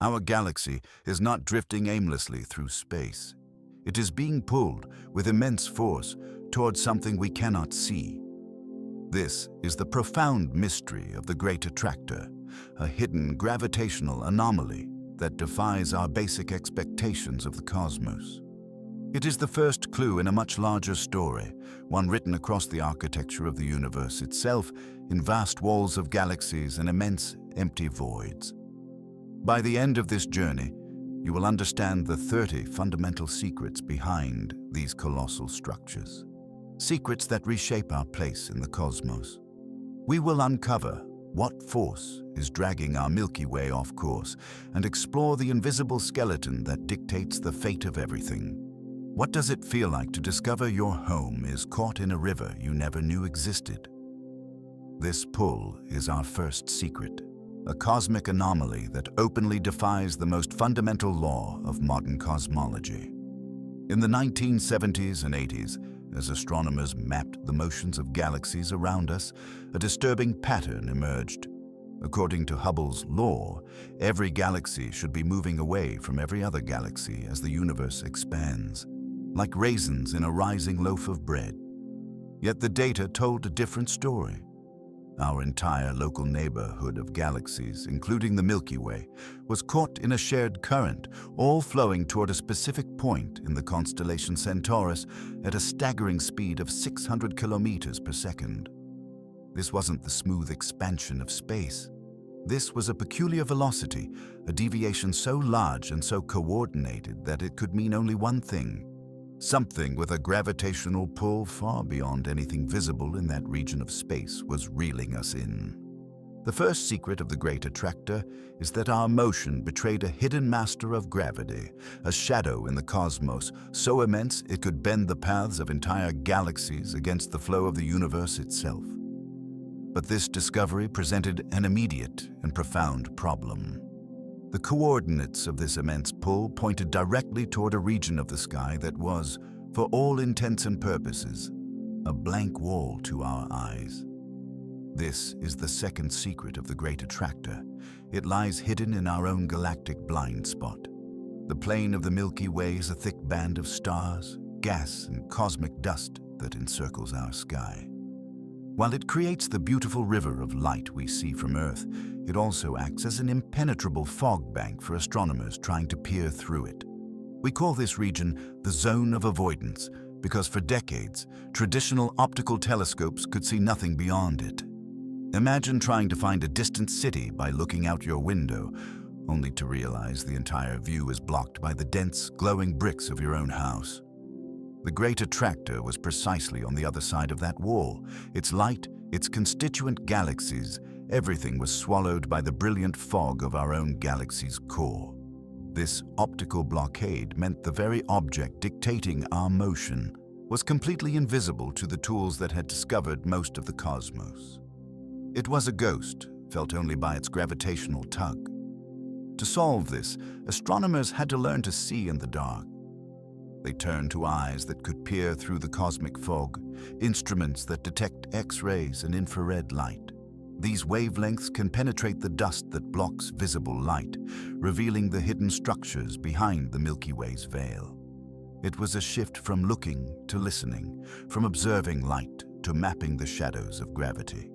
Our galaxy is not drifting aimlessly through space. It is being pulled with immense force towards something we cannot see. This is the profound mystery of the Great Attractor, a hidden gravitational anomaly that defies our basic expectations of the cosmos. It is the first clue in a much larger story, one written across the architecture of the universe itself, in vast walls of galaxies and immense empty voids. By the end of this journey, you will understand the 30 fundamental secrets behind these colossal structures. Secrets that reshape our place in the cosmos. We will uncover what force is dragging our Milky Way off course and explore the invisible skeleton that dictates the fate of everything. What does it feel like to discover your home is caught in a river you never knew existed? This pull is our first secret, a cosmic anomaly that openly defies the most fundamental law of modern cosmology. In the 1970s and 80s, as astronomers mapped the motions of galaxies around us, a disturbing pattern emerged. According to Hubble's law, every galaxy should be moving away from every other galaxy as the universe expands, like raisins in a rising loaf of bread. Yet the data told a different story. Our entire local neighborhood of galaxies, including the Milky Way, was caught in a shared current, all flowing toward a specific point in the constellation Centaurus at a staggering speed of 600 kilometers per second. This wasn't the smooth expansion of space. This was a peculiar velocity, a deviation so large and so coordinated that it could mean only one thing: something with a gravitational pull far beyond anything visible in that region of space was reeling us in. The first secret of the Great Attractor is that our motion betrayed a hidden master of gravity, a shadow in the cosmos so immense it could bend the paths of entire galaxies against the flow of the universe itself. But this discovery presented an immediate and profound problem. The coordinates of this immense pull pointed directly toward a region of the sky that was, for all intents and purposes, a blank wall to our eyes. This is the second secret of the Great Attractor. It lies hidden in our own galactic blind spot. The plane of the Milky Way is a thick band of stars, gas, and cosmic dust that encircles our sky. While it creates the beautiful river of light we see from Earth, it also acts as an impenetrable fog bank for astronomers trying to peer through it. We call this region the Zone of Avoidance because for decades, traditional optical telescopes could see nothing beyond it. Imagine trying to find a distant city by looking out your window, only to realize the entire view is blocked by the dense, glowing bricks of your own house. The Great Attractor was precisely on the other side of that wall. Its light, its constituent galaxies, everything was swallowed by the brilliant fog of our own galaxy's core. This optical blockade meant the very object dictating our motion was completely invisible to the tools that had discovered most of the cosmos. It was a ghost, felt only by its gravitational tug. To solve this, astronomers had to learn to see in the dark. They turned to eyes that could peer through the cosmic fog, instruments that detect X-rays and infrared light. These wavelengths can penetrate the dust that blocks visible light, revealing the hidden structures behind the Milky Way's veil. It was a shift from looking to listening, from observing light to mapping the shadows of gravity.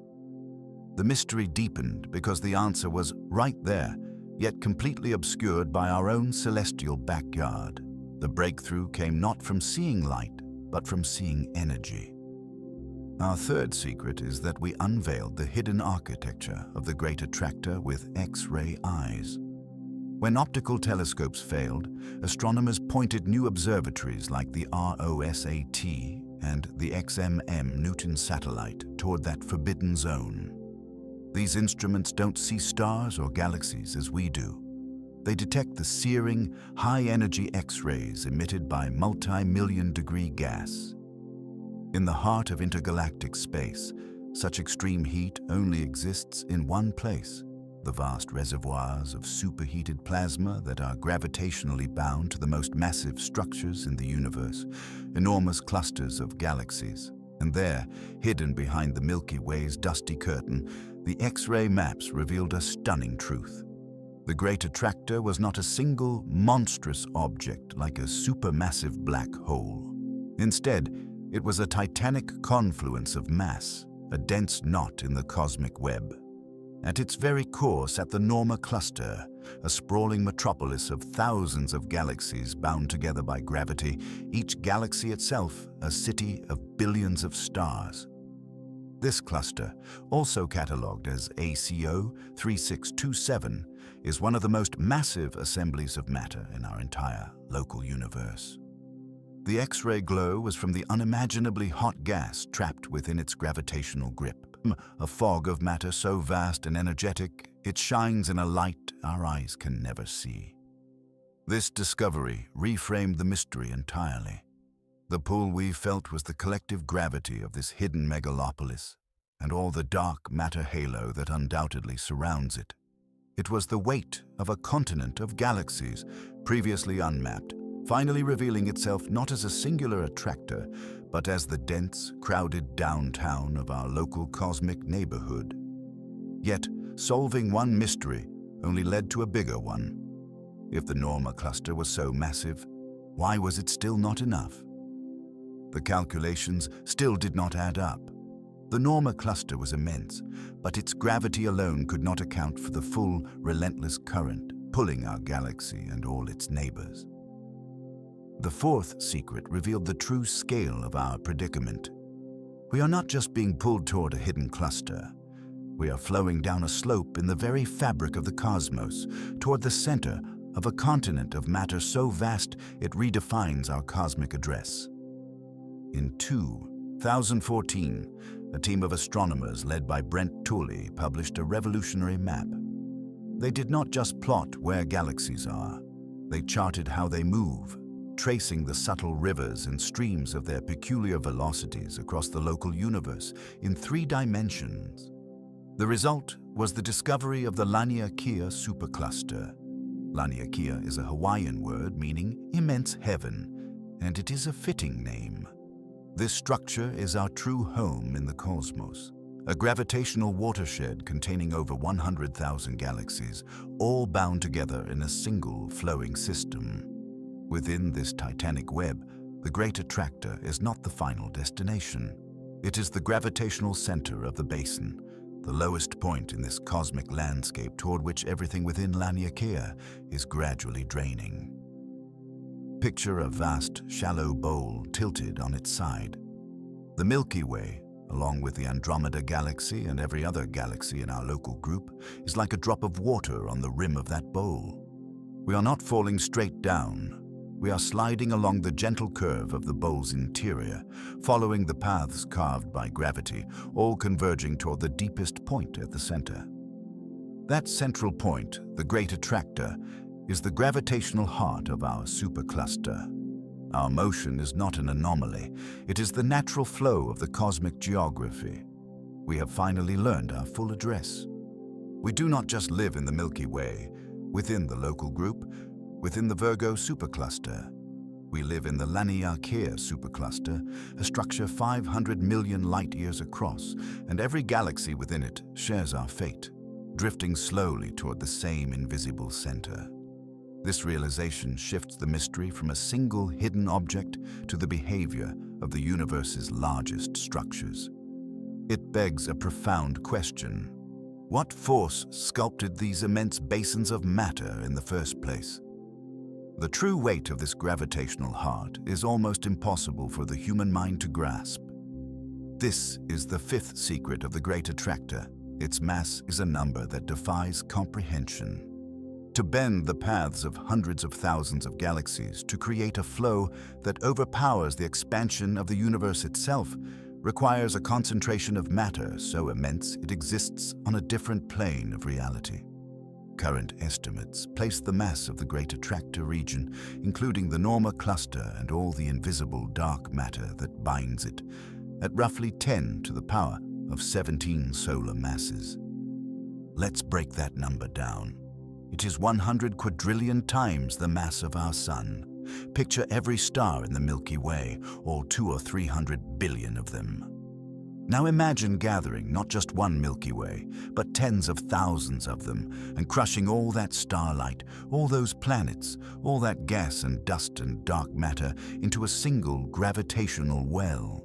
The mystery deepened because the answer was right there, yet completely obscured by our own celestial backyard. The breakthrough came not from seeing light, but from seeing energy. Our third secret is that we unveiled the hidden architecture of the Great Attractor with X-ray eyes. When optical telescopes failed, astronomers pointed new observatories like the ROSAT and the XMM Newton satellite toward that forbidden zone. These instruments don't see stars or galaxies as we do. They detect the searing, high-energy X-rays emitted by multi-million-degree gas. In the heart of intergalactic space, such extreme heat only exists in one place: the vast reservoirs of superheated plasma that are gravitationally bound to the most massive structures in the universe, enormous clusters of galaxies. And there, hidden behind the Milky Way's dusty curtain, the X-ray maps revealed a stunning truth. The Great Attractor was not a single, monstrous object like a supermassive black hole. Instead, it was a titanic confluence of mass, a dense knot in the cosmic web. At its very core sat the Norma Cluster, a sprawling metropolis of thousands of galaxies bound together by gravity, each galaxy itself a city of billions of stars. This cluster, also catalogued as ACO 3627, is one of the most massive assemblies of matter in our entire local universe. The X-ray glow was from the unimaginably hot gas trapped within its gravitational grip, a fog of matter so vast and energetic it shines in a light our eyes can never see. This discovery reframed the mystery entirely. The pull we felt was the collective gravity of this hidden megalopolis and all the dark matter halo that undoubtedly surrounds it. It was the weight of a continent of galaxies, previously unmapped, finally revealing itself not as a singular attractor, but as the dense, crowded downtown of our local cosmic neighborhood. Yet, solving one mystery only led to a bigger one. If the Norma Cluster was so massive, why was it still not enough? The calculations still did not add up. The Norma Cluster was immense, but its gravity alone could not account for the full, relentless current pulling our galaxy and all its neighbors. The fourth secret revealed the true scale of our predicament. We are not just being pulled toward a hidden cluster. We are flowing down a slope in the very fabric of the cosmos, toward the center of a continent of matter so vast it redefines our cosmic address. In 2014, a team of astronomers led by Brent Tooley published a revolutionary map. They did not just plot where galaxies are. They charted how they move, tracing the subtle rivers and streams of their peculiar velocities across the local universe in 3 dimensions. The result was the discovery of the Laniakea Supercluster. Laniakea is a Hawaiian word meaning immense heaven, and it is a fitting name. This structure is our true home in the cosmos, a gravitational watershed containing over 100,000 galaxies, all bound together in a single flowing system. Within this titanic web, the Great Attractor is not the final destination. It is the gravitational center of the basin, the lowest point in this cosmic landscape toward which everything within Laniakea is gradually draining. Picture a vast, shallow bowl tilted on its side. The Milky Way, along with the Andromeda Galaxy and every other galaxy in our local group, is like a drop of water on the rim of that bowl. We are not falling straight down. We are sliding along the gentle curve of the bowl's interior, following the paths carved by gravity, all converging toward the deepest point at the center. That central point, the Great Attractor, is the gravitational heart of our supercluster. Our motion is not an anomaly. It is the natural flow of the cosmic geography. We have finally learned our full address. We do not just live in the Milky Way, within the local group, within the Virgo Supercluster. We live in the Laniakea Supercluster, a structure 500 million light-years across, and every galaxy within it shares our fate, drifting slowly toward the same invisible center. This realization shifts the mystery from a single hidden object to the behavior of the universe's largest structures. It begs a profound question. What force sculpted these immense basins of matter in the first place? The true weight of this gravitational heart is almost impossible for the human mind to grasp. This is the fifth secret of the Great Attractor. Its mass is a number that defies comprehension. To bend the paths of hundreds of thousands of galaxies to create a flow that overpowers the expansion of the universe itself requires a concentration of matter so immense it exists on a different plane of reality. Current estimates place the mass of the Great Attractor region, including the Norma Cluster and all the invisible dark matter that binds it, at roughly 10 to the power of 17 solar masses. Let's break that number down. It is 100 quadrillion times the mass of our Sun. Picture every star in the Milky Way, all 200 or 300 billion of them. Now imagine gathering not just one Milky Way, but tens of thousands of them, and crushing all that starlight, all those planets, all that gas and dust and dark matter into a single gravitational well.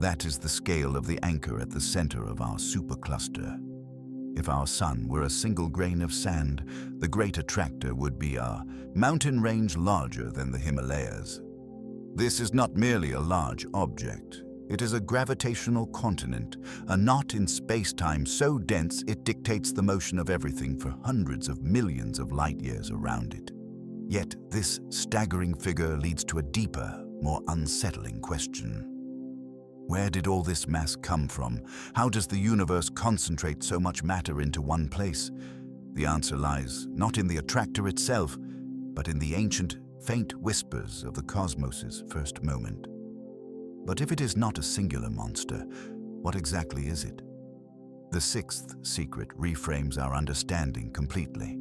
That is the scale of the anchor at the center of our supercluster. If our sun were a single grain of sand, the Great Attractor would be a mountain range larger than the Himalayas. This is not merely a large object. It is a gravitational continent, a knot in space-time so dense it dictates the motion of everything for hundreds of millions of light-years around it. Yet this staggering figure leads to a deeper, more unsettling question. Where did all this mass come from? How does the universe concentrate so much matter into one place? The answer lies not in the attractor itself, but in the ancient, faint whispers of the cosmos's first moment. But if it is not a singular monster, what exactly is it? The sixth secret reframes our understanding completely.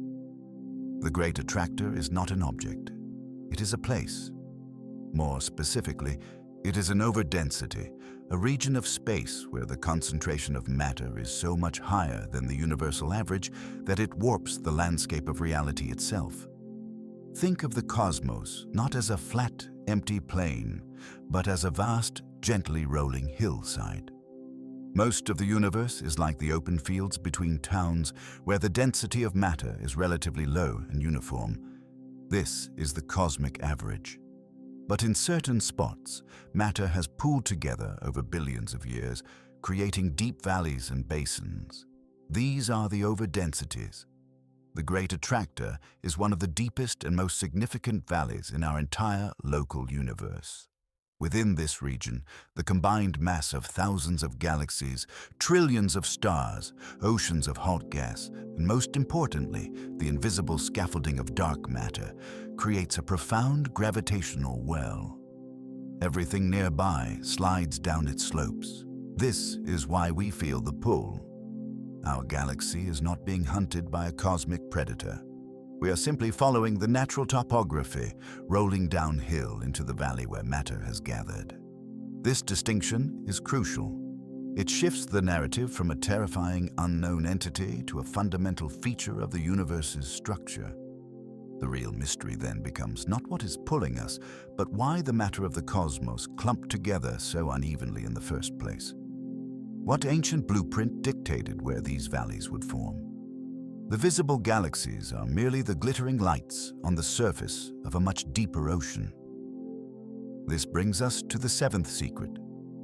The Great Attractor is not an object. It is a place. More specifically, it is an overdensity, a region of space where the concentration of matter is so much higher than the universal average that it warps the landscape of reality itself. Think of the cosmos not as a flat, empty plain, but as a vast, gently rolling hillside. Most of the universe is like the open fields between towns where the density of matter is relatively low and uniform. This is the cosmic average. But in certain spots, matter has pooled together over billions of years, creating deep valleys and basins. These are the overdensities. The Great Attractor is one of the deepest and most significant valleys in our entire local universe. Within this region, the combined mass of thousands of galaxies, trillions of stars, oceans of hot gas, and most importantly, the invisible scaffolding of dark matter, creates a profound gravitational well. Everything nearby slides down its slopes. This is why we feel the pull. Our galaxy is not being hunted by a cosmic predator. We are simply following the natural topography, rolling downhill into the valley where matter has gathered. This distinction is crucial. It shifts the narrative from a terrifying unknown entity to a fundamental feature of the universe's structure. The real mystery then becomes not what is pulling us, but why the matter of the cosmos clumped together so unevenly in the first place. What ancient blueprint dictated where these valleys would form? The visible galaxies are merely the glittering lights on the surface of a much deeper ocean. This brings us to the seventh secret,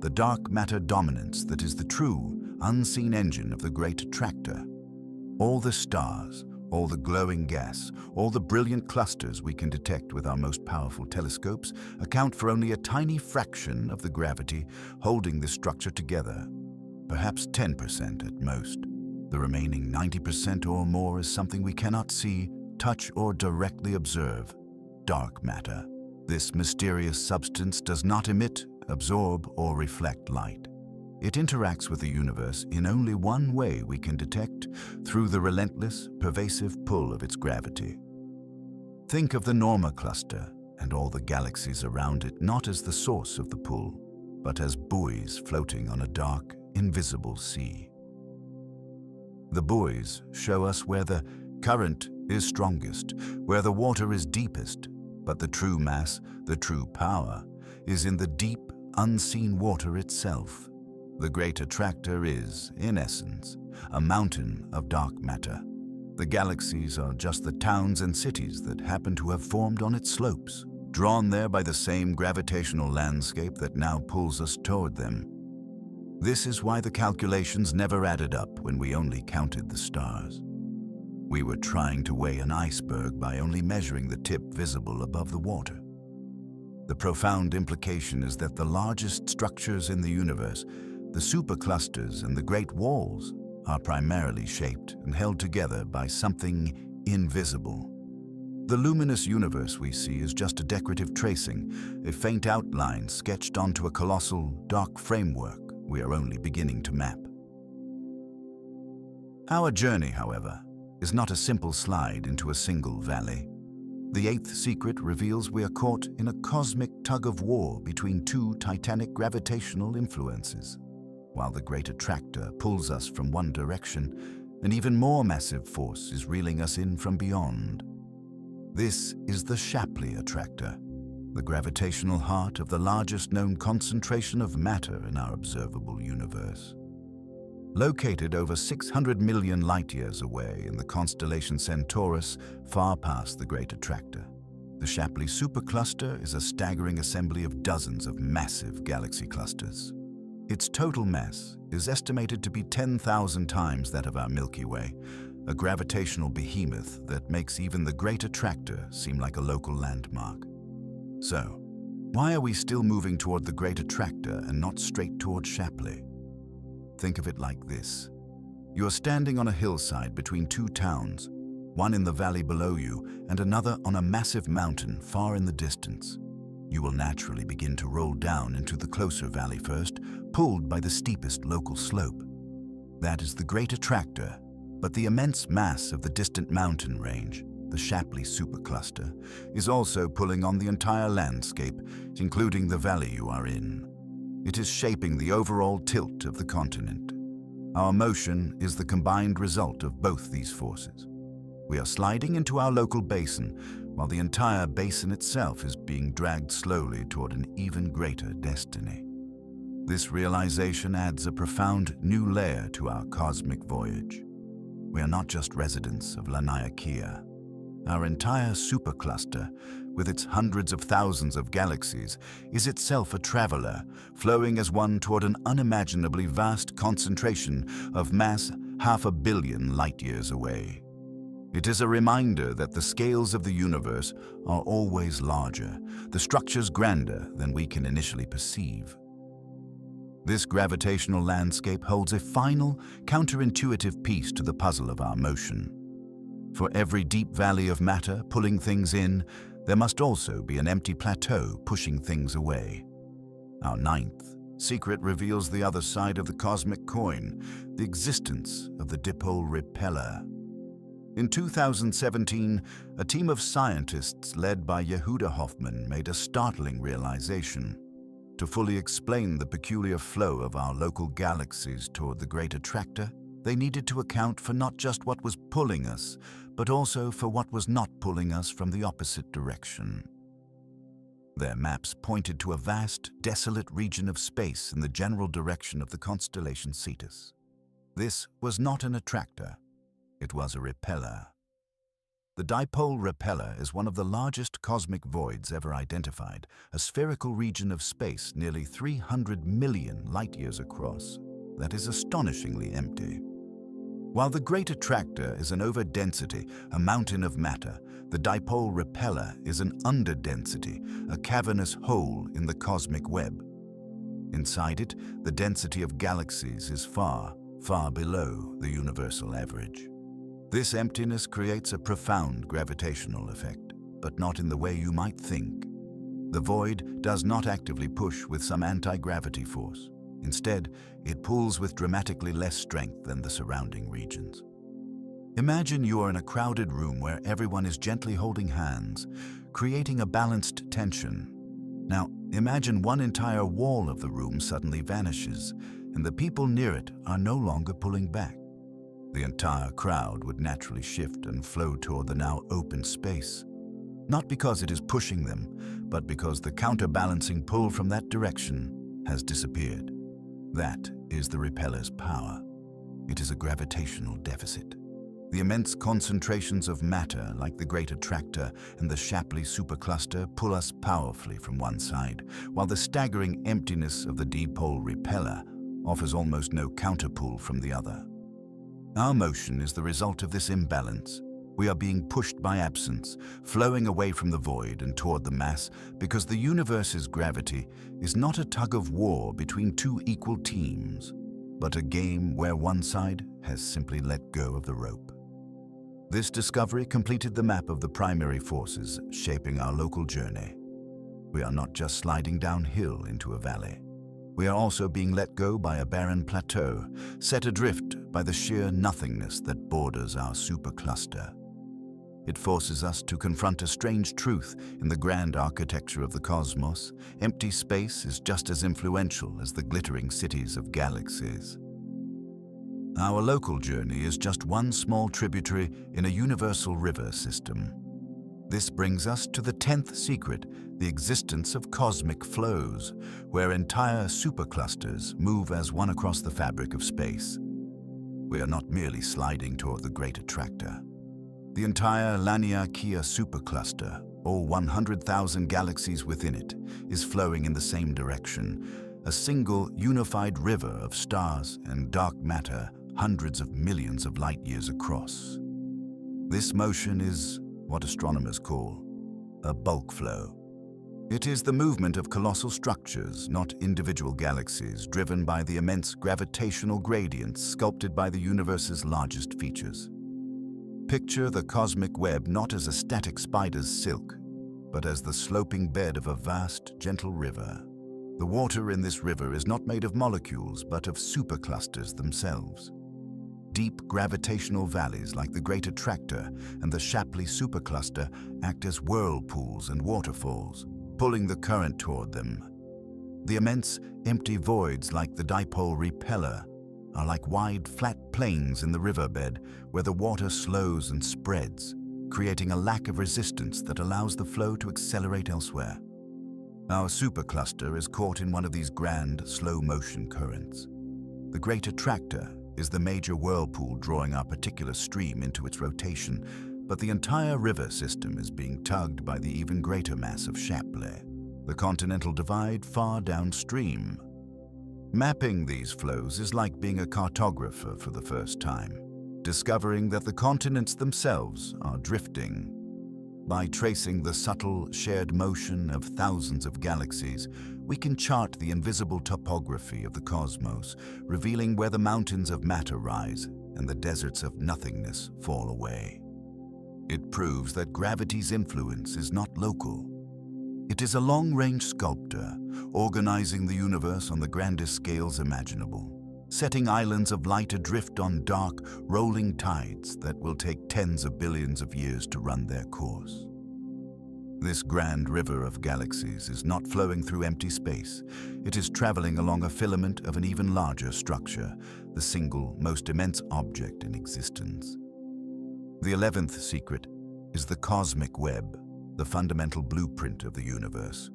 the dark matter dominance that is the true, unseen engine of the Great Attractor. All the stars, all the glowing gas, all the brilliant clusters we can detect with our most powerful telescopes account for only a tiny fraction of the gravity holding this structure together, perhaps 10% at most. The remaining 90% or more is something we cannot see, touch, or directly observe: dark matter. This mysterious substance does not emit, absorb, or reflect light. It interacts with the universe in only one way we can detect: through the relentless, pervasive pull of its gravity. Think of the Norma cluster and all the galaxies around it not as the source of the pull, but as buoys floating on a dark, invisible sea. The buoys show us where the current is strongest, where the water is deepest, but the true mass, the true power, is in the deep, unseen water itself. The Great Attractor is, in essence, a mountain of dark matter. The galaxies are just the towns and cities that happen to have formed on its slopes, drawn there by the same gravitational landscape that now pulls us toward them. This is why the calculations never added up when we only counted the stars. We were trying to weigh an iceberg by only measuring the tip visible above the water. The profound implication is that the largest structures in the universe, the superclusters and the great walls, are primarily shaped and held together by something invisible. The luminous universe we see is just a decorative tracing, a faint outline sketched onto a colossal, dark framework we are only beginning to map. Our journey, however, is not a simple slide into a single valley. The eighth secret reveals we are caught in a cosmic tug-of-war between two titanic gravitational influences. While the Great Attractor pulls us from one direction, an even more massive force is reeling us in from beyond. This is the Shapley Attractor, the gravitational heart of the largest known concentration of matter in our observable universe. Located over 600 million light-years away in the constellation Centaurus, far past the Great Attractor, the Shapley Supercluster is a staggering assembly of dozens of massive galaxy clusters. Its total mass is estimated to be 10,000 times that of our Milky Way, a gravitational behemoth that makes even the Great Attractor seem like a local landmark. So, why are we still moving toward the Great Attractor and not straight toward Shapley? Think of it like this. You are standing on a hillside between two towns, one in the valley below you and another on a massive mountain far in the distance. You will naturally begin to roll down into the closer valley first, pulled by the steepest local slope. That is the Great Attractor, but the immense mass of the distant mountain range, the Shapley Supercluster, is also pulling on the entire landscape, including the valley you are in. It is shaping the overall tilt of the continent. Our motion is the combined result of both these forces. We are sliding into our local basin, while the entire basin itself is being dragged slowly toward an even greater destiny. This realization adds a profound new layer to our cosmic voyage. We are not just residents of Laniakea. Our entire supercluster, with its hundreds of thousands of galaxies, is itself a traveler, flowing as one toward an unimaginably vast concentration of mass 500 million light-years away. It is a reminder that the scales of the universe are always larger, the structures grander than we can initially perceive. This gravitational landscape holds a final, counterintuitive piece to the puzzle of our motion. For every deep valley of matter pulling things in, there must also be an empty plateau pushing things away. Our ninth secret reveals the other side of the cosmic coin, the existence of the Dipole Repeller. In 2017, a team of scientists led by Yehuda Hoffman made a startling realization. To fully explain the peculiar flow of our local galaxies toward the Great Attractor, they needed to account for not just what was pulling us, but also for what was not pulling us from the opposite direction. Their maps pointed to a vast, desolate region of space in the general direction of the constellation Cetus. This was not an attractor. It was a repeller. The Dipole Repeller is one of the largest cosmic voids ever identified, a spherical region of space nearly 300 million light-years across that is astonishingly empty. While the Great Attractor is an overdensity, a mountain of matter, the Dipole Repeller is an underdensity, a cavernous hole in the cosmic web. Inside it, the density of galaxies is far, far below the universal average. This emptiness creates a profound gravitational effect, but not in the way you might think. The void does not actively push with some anti-gravity force. Instead, it pulls with dramatically less strength than the surrounding regions. Imagine you are in a crowded room where everyone is gently holding hands, creating a balanced tension. Now, imagine one entire wall of the room suddenly vanishes, and the people near it are no longer pulling back. The entire crowd would naturally shift and flow toward the now open space. Not because it is pushing them, but because the counterbalancing pull from that direction has disappeared. That is the repeller's power. It is a gravitational deficit. The immense concentrations of matter, like the Great Attractor and the Shapley Supercluster, pull us powerfully from one side, while the staggering emptiness of the Dipole Repeller offers almost no counterpull from the other. Our motion is the result of this imbalance. We are being pushed by absence, flowing away from the void and toward the mass, because the universe's gravity is not a tug of war between two equal teams, but a game where one side has simply let go of the rope. This discovery completed the map of the primary forces shaping our local journey. We are not just sliding downhill into a valley. We are also being let go by a barren plateau, set adrift by the sheer nothingness that borders our supercluster. It forces us to confront a strange truth in the grand architecture of the cosmos. Empty space is just as influential as the glittering cities of galaxies. Our local journey is just one small tributary in a universal river system. This brings us to the 10th secret, the existence of cosmic flows, where entire superclusters move as one across the fabric of space. We are not merely sliding toward the Great Attractor. The entire Laniakea Supercluster, all 100,000 galaxies within it, is flowing in the same direction, a single unified river of stars and dark matter hundreds of millions of light years across. This motion is what astronomers call a bulk flow. It is the movement of colossal structures, not individual galaxies, driven by the immense gravitational gradients sculpted by the universe's largest features. Picture the cosmic web not as a static spider's silk, but as the sloping bed of a vast, gentle river. The water in this river is not made of molecules, but of superclusters themselves. Deep gravitational valleys like the Great Attractor and the Shapley Supercluster act as whirlpools and waterfalls, pulling the current toward them. The immense, empty voids like the Dipole Repeller are like wide, flat plains in the riverbed where the water slows and spreads, creating a lack of resistance that allows the flow to accelerate elsewhere. Our supercluster is caught in one of these grand, slow-motion currents. The Great Attractor is the major whirlpool drawing our particular stream into its rotation, but the entire river system is being tugged by the even greater mass of Shapley, the continental divide far downstream. Mapping these flows is like being a cartographer for the first time, discovering that the continents themselves are drifting. By tracing the subtle, shared motion of thousands of galaxies, we can chart the invisible topography of the cosmos, revealing where the mountains of matter rise and the deserts of nothingness fall away. It proves that gravity's influence is not local. It is a long-range sculptor, organizing the universe on the grandest scales imaginable, setting islands of light adrift on dark, rolling tides that will take tens of billions of years to run their course. This grand river of galaxies is not flowing through empty space. It is traveling along a filament of an even larger structure, the single, most immense object in existence. The 11th secret is the cosmic web, the fundamental blueprint of the universe.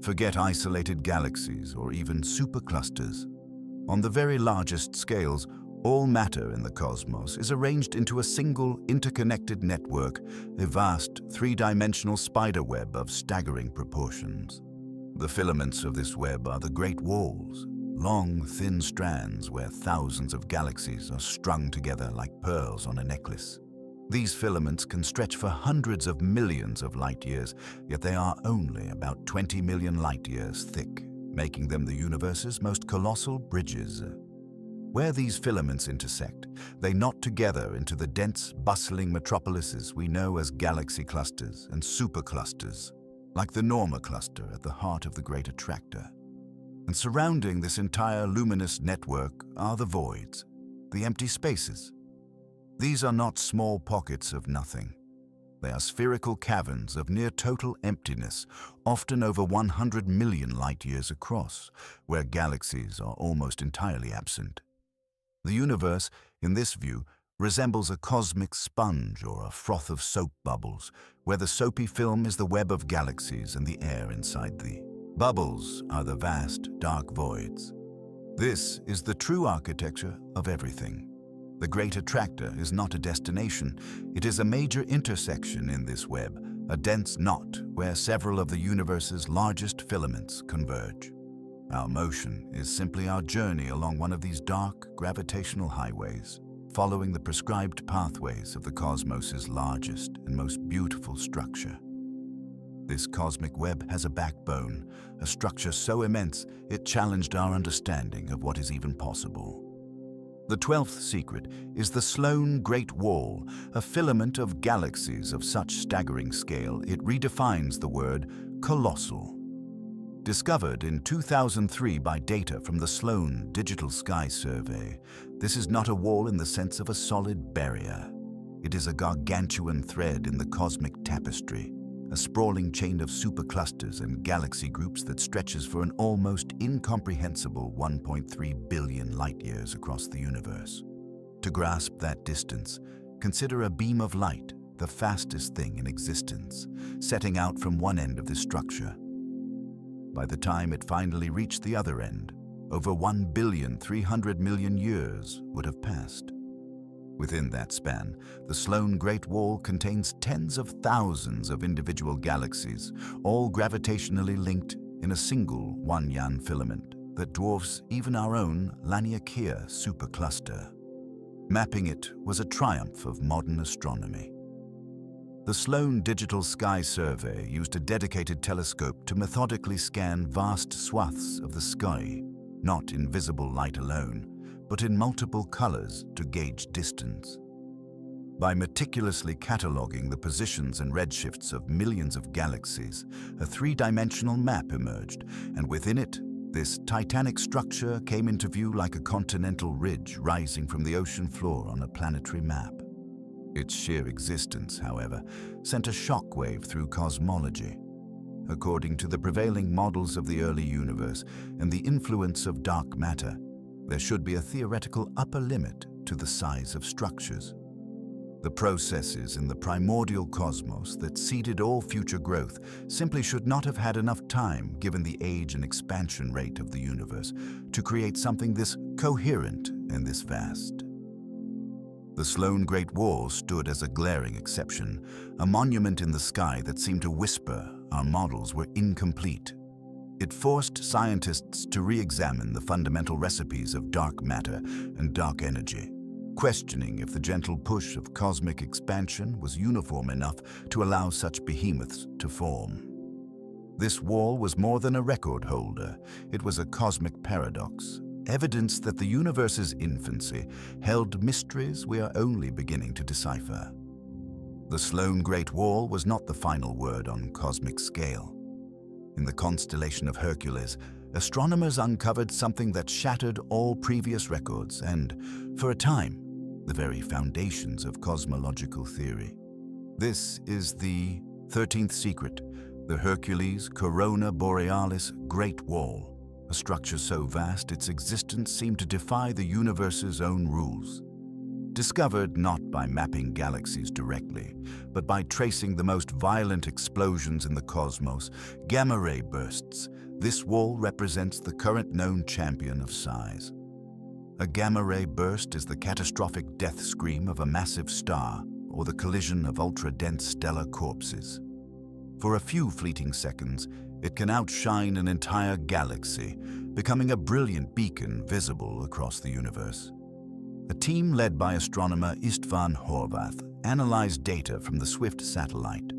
Forget isolated galaxies or even superclusters. On the very largest scales, all matter in the cosmos is arranged into a single interconnected network, a vast three-dimensional spiderweb of staggering proportions. The filaments of this web are the Great Walls, long, thin strands where thousands of galaxies are strung together like pearls on a necklace. These filaments can stretch for hundreds of millions of light years, yet they are only about 20 million light years thick, making them the universe's most colossal bridges. Where these filaments intersect, they knot together into the dense, bustling metropolises we know as galaxy clusters and superclusters, like the Norma cluster at the heart of the Great Attractor. And surrounding this entire luminous network are the voids, the empty spaces. These are not small pockets of nothing. They are spherical caverns of near-total emptiness, often over 100 million light-years across, where galaxies are almost entirely absent. The universe, in this view, resembles a cosmic sponge or a froth of soap bubbles, where the soapy film is the web of galaxies and the air inside the bubbles are the vast, dark voids. This is the true architecture of everything. The Great Attractor is not a destination, it is a major intersection in this web, a dense knot where several of the universe's largest filaments converge. Our motion is simply our journey along one of these dark, gravitational highways, following the prescribed pathways of the cosmos's largest and most beautiful structure. This cosmic web has a backbone, a structure so immense it challenged our understanding of what is even possible. The 12th secret is the Sloan Great Wall, a filament of galaxies of such staggering scale it redefines the word colossal. Discovered in 2003 by data from the Sloan Digital Sky Survey, this is not a wall in the sense of a solid barrier. It is a gargantuan thread in the cosmic tapestry, a sprawling chain of superclusters and galaxy groups that stretches for an almost incomprehensible 1.3 billion light-years across the universe. To grasp that distance, consider a beam of light, the fastest thing in existence, setting out from one end of this structure. By the time it finally reached the other end, over 1,300,000,000 years would have passed. Within that span, the Sloan Great Wall contains tens of thousands of individual galaxies, all gravitationally linked in a single one-yan filament that dwarfs even our own Laniakea Supercluster. Mapping it was a triumph of modern astronomy. The Sloan Digital Sky Survey used a dedicated telescope to methodically scan vast swaths of the sky, not in visible light alone, but in multiple colors to gauge distance. By meticulously cataloging the positions and redshifts of millions of galaxies, a three-dimensional map emerged, and within it, this titanic structure came into view like a continental ridge rising from the ocean floor on a planetary map. Its sheer existence, however, sent a shockwave through cosmology. According to the prevailing models of the early universe and the influence of dark matter, there should be a theoretical upper limit to the size of structures. The processes in the primordial cosmos that seeded all future growth simply should not have had enough time, given the age and expansion rate of the universe, to create something this coherent and this vast. The Sloan Great Wall stood as a glaring exception, a monument in the sky that seemed to whisper our models were incomplete. It forced scientists to re-examine the fundamental recipes of dark matter and dark energy, questioning if the gentle push of cosmic expansion was uniform enough to allow such behemoths to form. This wall was more than a record holder. It was a cosmic paradox, evidence that the universe's infancy held mysteries we are only beginning to decipher. The Sloan Great Wall was not the final word on cosmic scale. In the constellation of Hercules, astronomers uncovered something that shattered all previous records and, for a time, the very foundations of cosmological theory. This is the 13th secret, the Hercules Corona Borealis Great Wall, a structure so vast its existence seemed to defy the universe's own rules. Discovered not by mapping galaxies directly, but by tracing the most violent explosions in the cosmos, gamma-ray bursts, this wall represents the current known champion of size. A gamma-ray burst is the catastrophic death scream of a massive star or the collision of ultra-dense stellar corpses. For a few fleeting seconds, it can outshine an entire galaxy, becoming a brilliant beacon visible across the universe. A team led by astronomer Istvan Horvath analyzed data from the Swift satellite,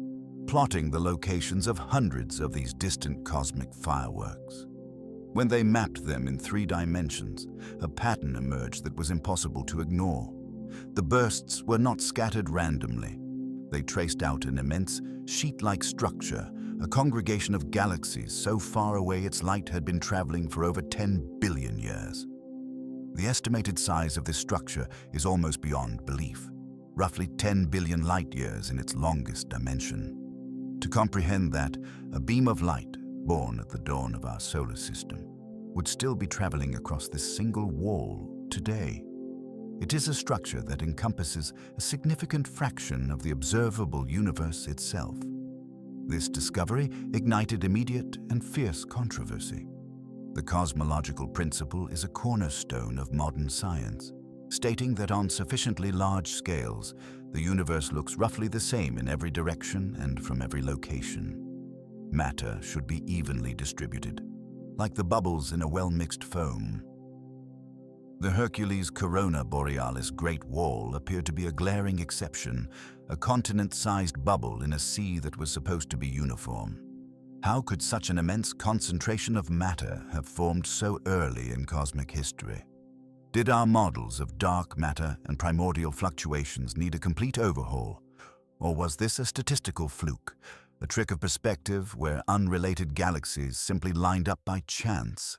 plotting the locations of hundreds of these distant cosmic fireworks. When they mapped them in 3 dimensions, a pattern emerged that was impossible to ignore. The bursts were not scattered randomly. They traced out an immense, sheet-like structure, a congregation of galaxies so far away its light had been traveling for over 10 billion years. The estimated size of this structure is almost beyond belief, roughly 10 billion light-years in its longest dimension. To comprehend that, a beam of light, born at the dawn of our solar system, would still be traveling across this single wall today. It is a structure that encompasses a significant fraction of the observable universe itself. This discovery ignited immediate and fierce controversy. The cosmological principle is a cornerstone of modern science, stating that on sufficiently large scales, the universe looks roughly the same in every direction and from every location. Matter should be evenly distributed, like the bubbles in a well-mixed foam. The Hercules Corona Borealis Great Wall appeared to be a glaring exception, a continent-sized bubble in a sea that was supposed to be uniform. How could such an immense concentration of matter have formed so early in cosmic history? Did our models of dark matter and primordial fluctuations need a complete overhaul? Or was this a statistical fluke, a trick of perspective where unrelated galaxies simply lined up by chance?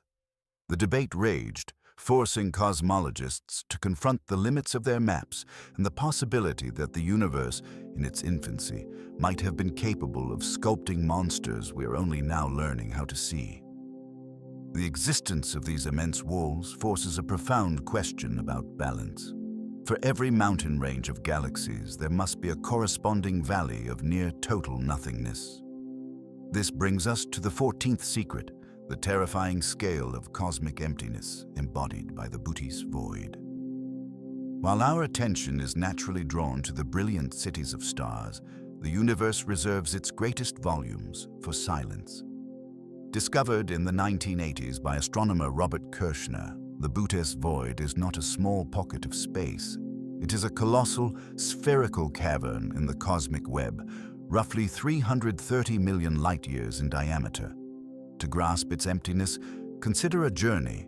The debate raged, forcing cosmologists to confront the limits of their maps and the possibility that the universe, in its infancy, might have been capable of sculpting monsters we are only now learning how to see. The existence of these immense walls forces a profound question about balance. For every mountain range of galaxies, there must be a corresponding valley of near-total nothingness. This brings us to the 14th secret, the terrifying scale of cosmic emptiness embodied by the Bootes void. While our attention is naturally drawn to the brilliant cities of stars, the universe reserves its greatest volumes for silence. Discovered in the 1980s by astronomer Robert Kirshner, the Bootes void is not a small pocket of space. It is a colossal, spherical cavern in the cosmic web, roughly 330 million light-years in diameter. To grasp its emptiness, consider a journey.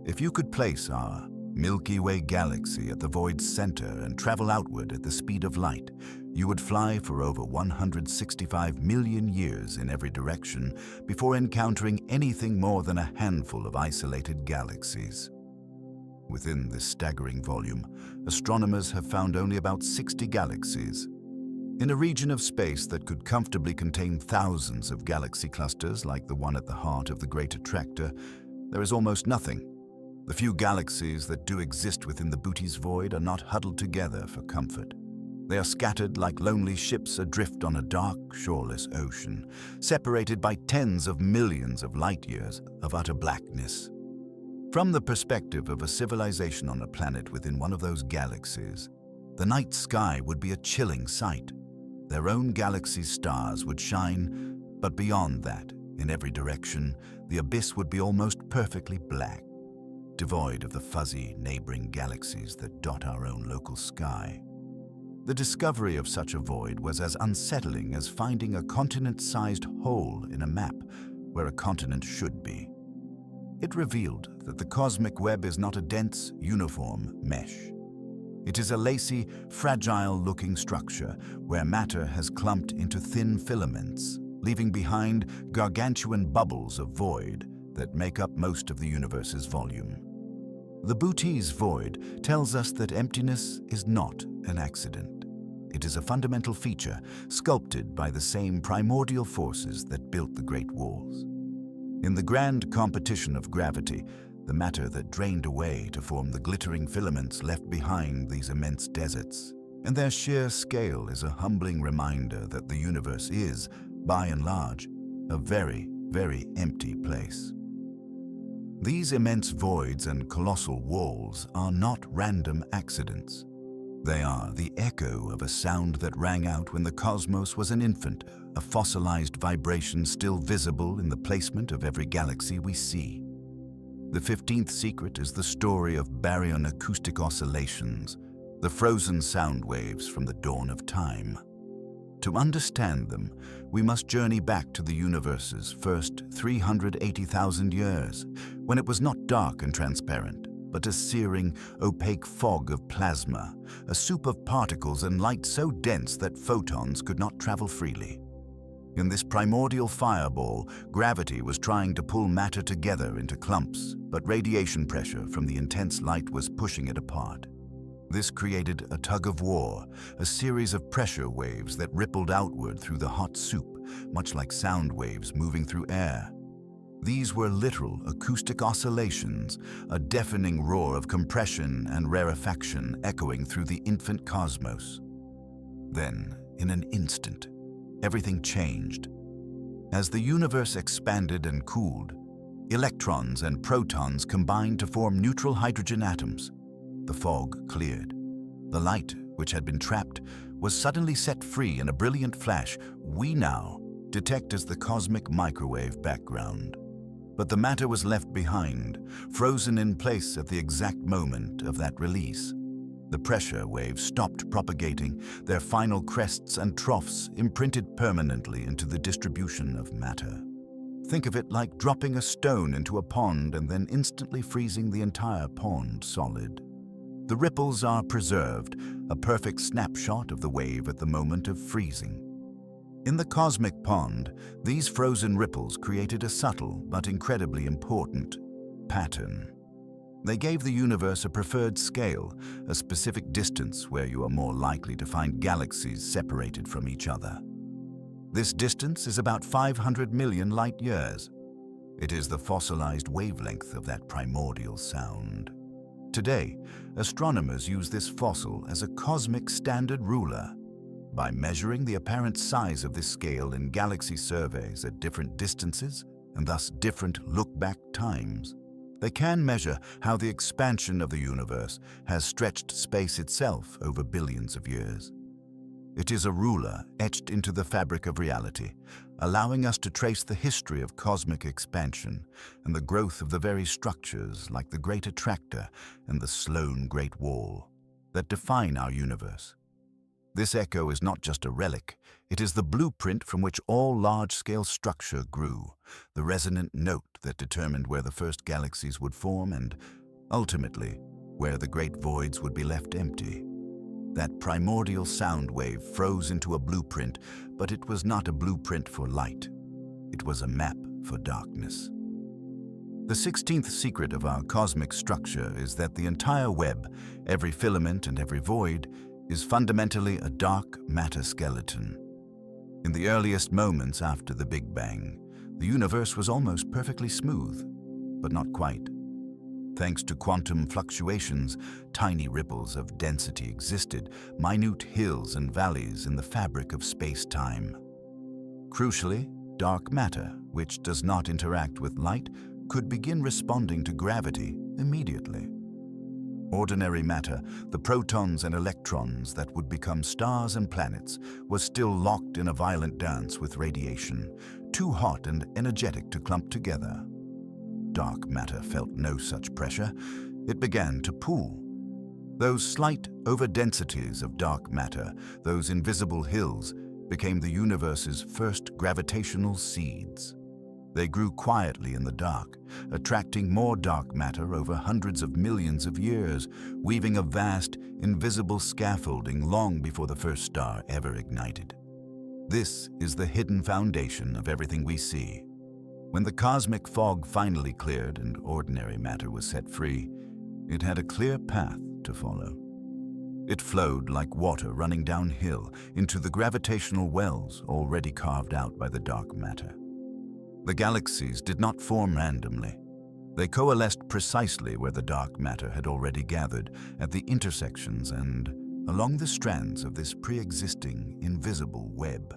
If you could place our Milky Way galaxy at the void's center and travel outward at the speed of light, you would fly for over 165 million years in every direction before encountering anything more than a handful of isolated galaxies. Within this staggering volume, astronomers have found only about 60 galaxies. In a region of space that could comfortably contain thousands of galaxy clusters like the one at the heart of the Great Attractor, there is almost nothing. The few galaxies that do exist within the Bootes void are not huddled together for comfort. They are scattered like lonely ships adrift on a dark, shoreless ocean, separated by tens of millions of light-years of utter blackness. From the perspective of a civilization on a planet within one of those galaxies, the night sky would be a chilling sight. Their own galaxy's stars would shine, but beyond that, in every direction, the abyss would be almost perfectly black, devoid of the fuzzy neighboring galaxies that dot our own local sky. The discovery of such a void was as unsettling as finding a continent-sized hole in a map where a continent should be. It revealed that the cosmic web is not a dense, uniform mesh. It is a lacy, fragile-looking structure where matter has clumped into thin filaments, leaving behind gargantuan bubbles of void that make up most of the universe's volume. The Bootes void tells us that emptiness is not an accident. It is a fundamental feature sculpted by the same primordial forces that built the Great Walls. In the grand competition of gravity, the matter that drained away to form the glittering filaments left behind these immense deserts, and their sheer scale is a humbling reminder that the universe is, by and large, a very, very empty place. These immense voids and colossal walls are not random accidents. They are the echo of a sound that rang out when the cosmos was an infant, a fossilized vibration still visible in the placement of every galaxy we see. The 15th secret is the story of baryon acoustic oscillations, the frozen sound waves from the dawn of time. To understand them, we must journey back to the universe's first 380,000 years, when it was not dark and transparent, but a searing, opaque fog of plasma, a soup of particles and light so dense that photons could not travel freely. In this primordial fireball, gravity was trying to pull matter together into clumps, but radiation pressure from the intense light was pushing it apart. This created a tug of war, a series of pressure waves that rippled outward through the hot soup, much like sound waves moving through air. These were literal acoustic oscillations, a deafening roar of compression and rarefaction echoing through the infant cosmos. Then, in an instant, everything changed. As the universe expanded and cooled, electrons and protons combined to form neutral hydrogen atoms. The fog cleared. The light, which had been trapped, was suddenly set free in a brilliant flash we now detect as the cosmic microwave background. But the matter was left behind, frozen in place at the exact moment of that release. The pressure waves stopped propagating, their final crests and troughs imprinted permanently into the distribution of matter. Think of it like dropping a stone into a pond and then instantly freezing the entire pond solid. The ripples are preserved, a perfect snapshot of the wave at the moment of freezing. In the cosmic pond, these frozen ripples created a subtle but incredibly important pattern. They gave the universe a preferred scale, a specific distance where you are more likely to find galaxies separated from each other. This distance is about 500 million light years. It is the fossilized wavelength of that primordial sound. Today, astronomers use this fossil as a cosmic standard ruler. By measuring the apparent size of this scale in galaxy surveys at different distances, and thus different look-back times, they can measure how the expansion of the universe has stretched space itself over billions of years. It is a ruler etched into the fabric of reality, allowing us to trace the history of cosmic expansion and the growth of the very structures like the Great Attractor and the Sloan Great Wall that define our universe. This echo is not just a relic, it is the blueprint from which all large-scale structure grew, the resonant note that determined where the first galaxies would form and, ultimately, where the great voids would be left empty. That primordial sound wave froze into a blueprint, but it was not a blueprint for light. It was a map for darkness. The 16th secret of our cosmic structure is that the entire web, every filament and every void, is fundamentally a dark matter skeleton. In the earliest moments after the Big Bang, the universe was almost perfectly smooth, but not quite. Thanks to quantum fluctuations, tiny ripples of density existed, minute hills and valleys in the fabric of space-time. Crucially, dark matter, which does not interact with light, could begin responding to gravity immediately. Ordinary matter, the protons and electrons that would become stars and planets, was still locked in a violent dance with radiation, too hot and energetic to clump together. Dark matter felt no such pressure. It began to pool. Those slight overdensities of dark matter, those invisible hills, became the universe's first gravitational seeds. They grew quietly in the dark, attracting more dark matter over hundreds of millions of years, weaving a vast, invisible scaffolding long before the first star ever ignited. This is the hidden foundation of everything we see. When the cosmic fog finally cleared and ordinary matter was set free, it had a clear path to follow. It flowed like water running downhill into the gravitational wells already carved out by the dark matter. The galaxies did not form randomly. They coalesced precisely where the dark matter had already gathered, at the intersections and along the strands of this pre-existing, invisible web.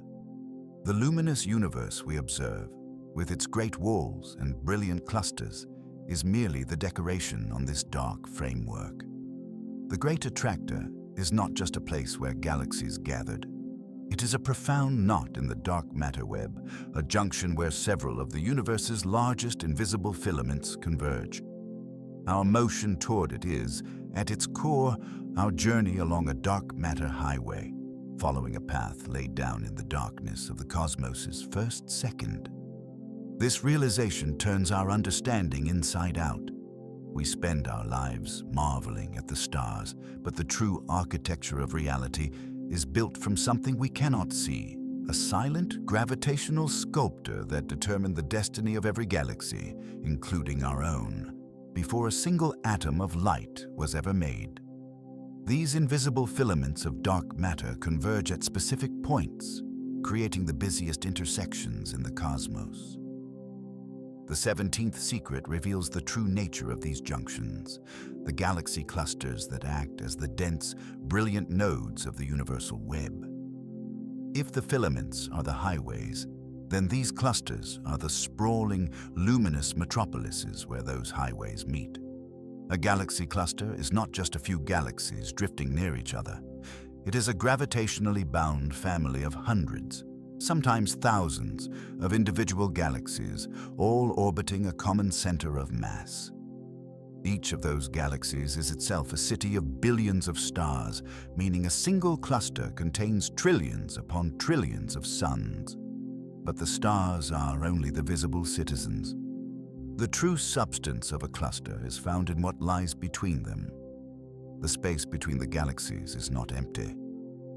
The luminous universe we observe, with its great walls and brilliant clusters, is merely the decoration on this dark framework. The Great Attractor is not just a place where galaxies gathered. It is a profound knot in the dark matter web, a junction where several of the universe's largest invisible filaments converge. Our motion toward it is, at its core, our journey along a dark matter highway, following a path laid down in the darkness of the cosmos's first second. This realization turns our understanding inside out. We spend our lives marveling at the stars, but the true architecture of reality is built from something we cannot see, a silent gravitational sculptor that determined the destiny of every galaxy, including our own, before a single atom of light was ever made. These invisible filaments of dark matter converge at specific points, creating the busiest intersections in the cosmos. The 17th secret reveals the true nature of these junctions, the galaxy clusters that act as the dense, brilliant nodes of the universal web. If the filaments are the highways, then these clusters are the sprawling, luminous metropolises where those highways meet. A galaxy cluster is not just a few galaxies drifting near each other. It is a gravitationally bound family of hundreds, sometimes thousands, of individual galaxies, all orbiting a common center of mass. Each of those galaxies is itself a city of billions of stars, meaning a single cluster contains trillions upon trillions of suns. But the stars are only the visible citizens. The true substance of a cluster is found in what lies between them. The space between the galaxies is not empty.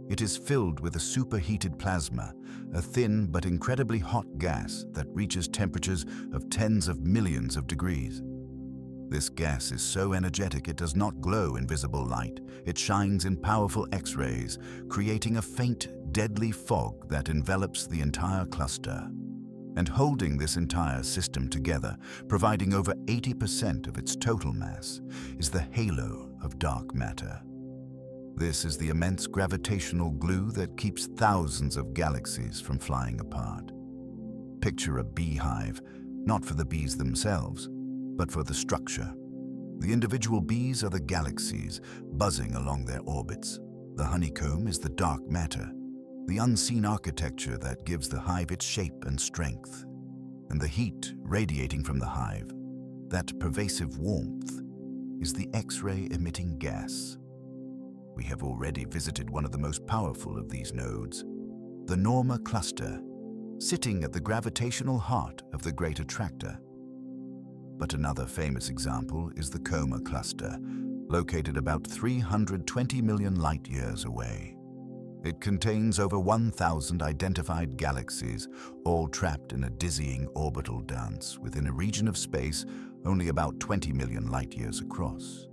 It is filled with a superheated plasma, a thin but incredibly hot gas that reaches temperatures of tens of millions of degrees. This gas is so energetic it does not glow in visible light. It shines in powerful X-rays, creating a faint, deadly fog that envelops the entire cluster. And holding this entire system together, providing over 80% of its total mass, is the halo of dark matter. This is the immense gravitational glue that keeps thousands of galaxies from flying apart. Picture a beehive, not for the bees themselves, but for the structure. The individual bees are the galaxies, buzzing along their orbits. The honeycomb is the dark matter, the unseen architecture that gives the hive its shape and strength. And the heat radiating from the hive, that pervasive warmth, is the X-ray emitting gas. We have already visited one of the most powerful of these nodes, the Norma cluster, sitting at the gravitational heart of the Great Attractor. But another famous example is the Coma cluster, located about 320 million light-years away. It contains over 1,000 identified galaxies, all trapped in a dizzying orbital dance within a region of space only about 20 million light-years across.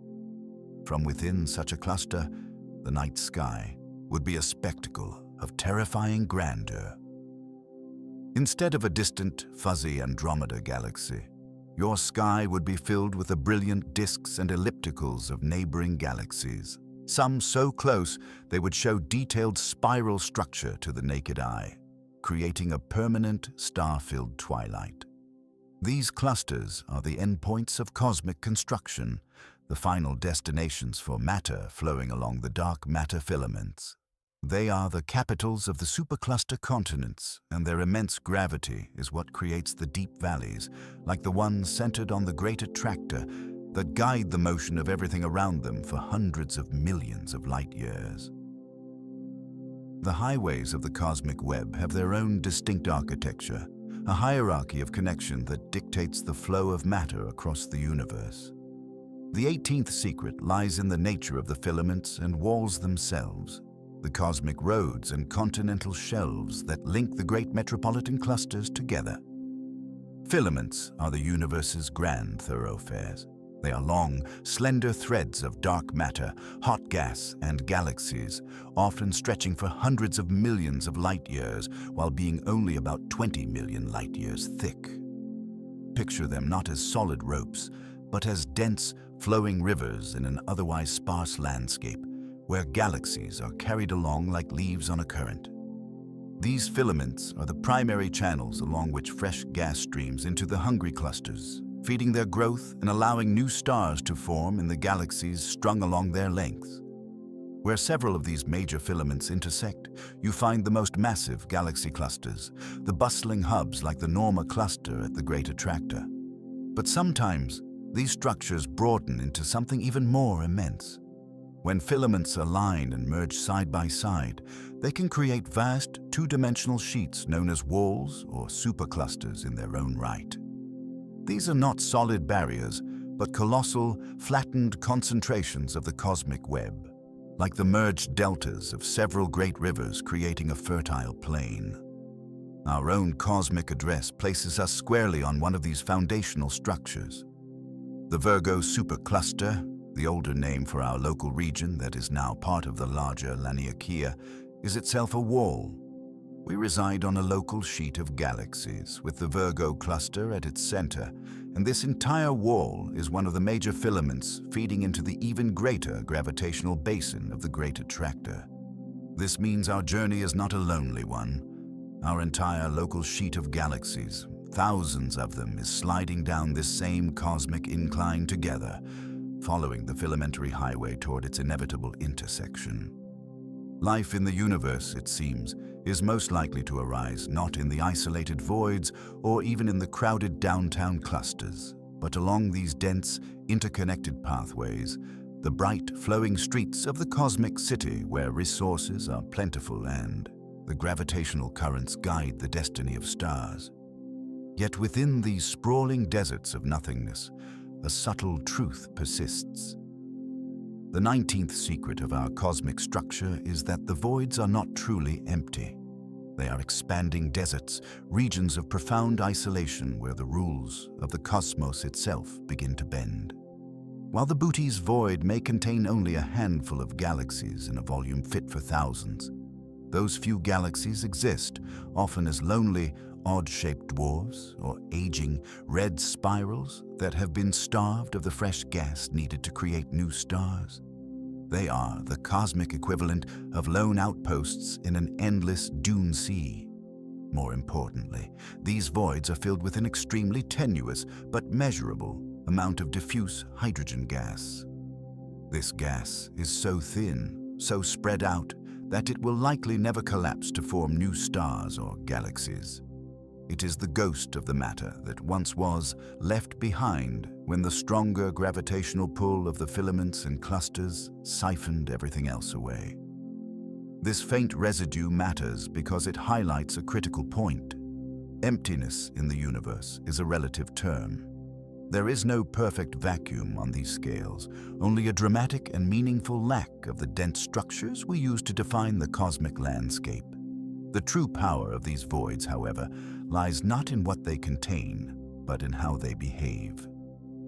From within such a cluster, the night sky would be a spectacle of terrifying grandeur. Instead of a distant, fuzzy Andromeda galaxy, your sky would be filled with the brilliant disks and ellipticals of neighboring galaxies, some so close they would show detailed spiral structure to the naked eye, creating a permanent star-filled twilight. These clusters are the endpoints of cosmic construction, the final destinations for matter flowing along the dark matter filaments. They are the capitals of the supercluster continents, and their immense gravity is what creates the deep valleys, like the ones centered on the Great Attractor, that guide the motion of everything around them for hundreds of millions of light-years. The highways of the cosmic web have their own distinct architecture, a hierarchy of connection that dictates the flow of matter across the universe. The 18th secret lies in the nature of the filaments and walls themselves, the cosmic roads and continental shelves that link the great metropolitan clusters together. Filaments are the universe's grand thoroughfares. They are long, slender threads of dark matter, hot gas, and galaxies, often stretching for hundreds of millions of light-years while being only about 20 million light-years thick. Picture them not as solid ropes, but as dense, flowing rivers in an otherwise sparse landscape, where galaxies are carried along like leaves on a current. These filaments are the primary channels along which fresh gas streams into the hungry clusters, feeding their growth and allowing new stars to form in the galaxies strung along their lengths. Where several of these major filaments intersect, you find the most massive galaxy clusters, the bustling hubs like the Norma cluster at the Great Attractor. But sometimes, these structures broaden into something even more immense. When filaments align and merge side by side, they can create vast, two-dimensional sheets known as walls or superclusters in their own right. These are not solid barriers, but colossal, flattened concentrations of the cosmic web, like the merged deltas of several great rivers creating a fertile plain. Our own cosmic address places us squarely on one of these foundational structures. The Virgo Supercluster, the older name for our local region that is now part of the larger Laniakea, is itself a wall. We reside on a local sheet of galaxies, with the Virgo cluster at its center, and this entire wall is one of the major filaments feeding into the even greater gravitational basin of the Great Attractor. This means our journey is not a lonely one. Our entire local sheet of galaxies, thousands of them, is sliding down this same cosmic incline together, following the filamentary highway toward its inevitable intersection. Life in the universe, it seems, is most likely to arise not in the isolated voids or even in the crowded downtown clusters, but along these dense, interconnected pathways, the bright, flowing streets of the cosmic city where resources are plentiful and the gravitational currents guide the destiny of stars. Yet within these sprawling deserts of nothingness, a subtle truth persists. The 19th secret of our cosmic structure is that the voids are not truly empty. They are expanding deserts, regions of profound isolation where the rules of the cosmos itself begin to bend. While the Booty's void may contain only a handful of galaxies in a volume fit for thousands, those few galaxies exist, often as lonely, odd-shaped dwarfs or aging red spirals that have been starved of the fresh gas needed to create new stars. They are the cosmic equivalent of lone outposts in an endless dune sea. More importantly, these voids are filled with an extremely tenuous but measurable amount of diffuse hydrogen gas. This gas is so thin, so spread out, that it will likely never collapse to form new stars or galaxies. It is the ghost of the matter that once was left behind when the stronger gravitational pull of the filaments and clusters siphoned everything else away. This faint residue matters because it highlights a critical point. Emptiness in the universe is a relative term. There is no perfect vacuum on these scales, only a dramatic and meaningful lack of the dense structures we use to define the cosmic landscape. The true power of these voids, however, lies not in what they contain, but in how they behave.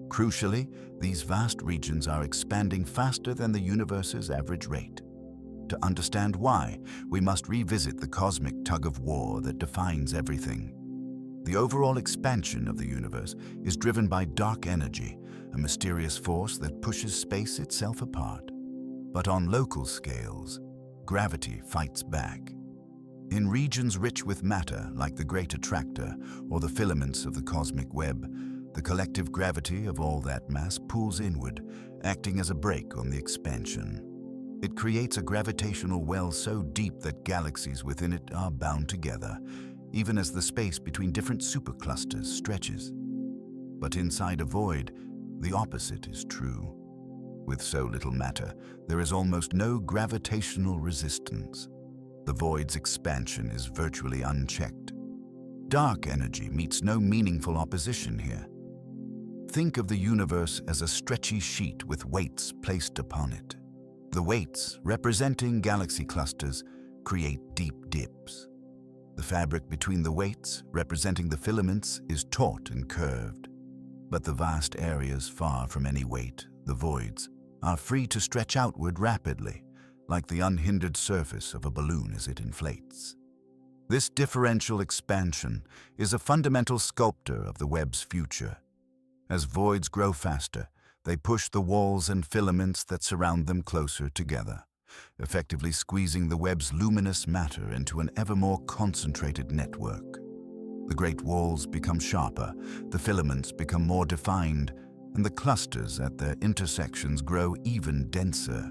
Crucially, these vast regions are expanding faster than the universe's average rate. To understand why, we must revisit the cosmic tug-of-war that defines everything. The overall expansion of the universe is driven by dark energy, a mysterious force that pushes space itself apart. But on local scales, gravity fights back. In regions rich with matter, like the Great Attractor or the filaments of the cosmic web, the collective gravity of all that mass pulls inward, acting as a brake on the expansion. It creates a gravitational well so deep that galaxies within it are bound together, even as the space between different superclusters stretches. But inside a void, the opposite is true. With so little matter, there is almost no gravitational resistance. The void's expansion is virtually unchecked. Dark energy meets no meaningful opposition here. Think of the universe as a stretchy sheet with weights placed upon it. The weights, representing galaxy clusters, create deep dips. The fabric between the weights, representing the filaments, is taut and curved. But the vast areas far from any weight, the voids, are free to stretch outward rapidly, like the unhindered surface of a balloon as it inflates. This differential expansion is a fundamental sculptor of the web's future. As voids grow faster, they push the walls and filaments that surround them closer together, effectively squeezing the web's luminous matter into an ever more concentrated network. The great walls become sharper, the filaments become more defined, and the clusters at their intersections grow even denser.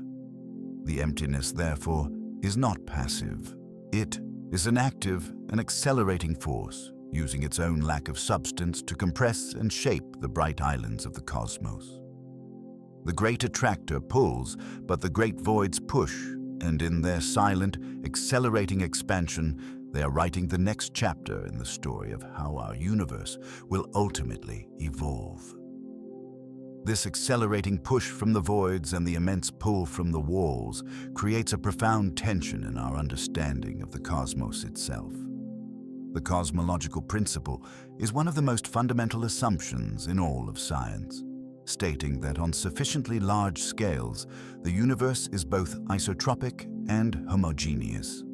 The emptiness, therefore, is not passive. It is an active and accelerating force, using its own lack of substance to compress and shape the bright islands of the cosmos. The Great Attractor pulls, but the great voids push, and in their silent, accelerating expansion, they are writing the next chapter in the story of how our universe will ultimately evolve. This accelerating push from the voids and the immense pull from the walls creates a profound tension in our understanding of the cosmos itself. The cosmological principle is one of the most fundamental assumptions in all of science, stating that on sufficiently large scales, the universe is both isotropic and homogeneous.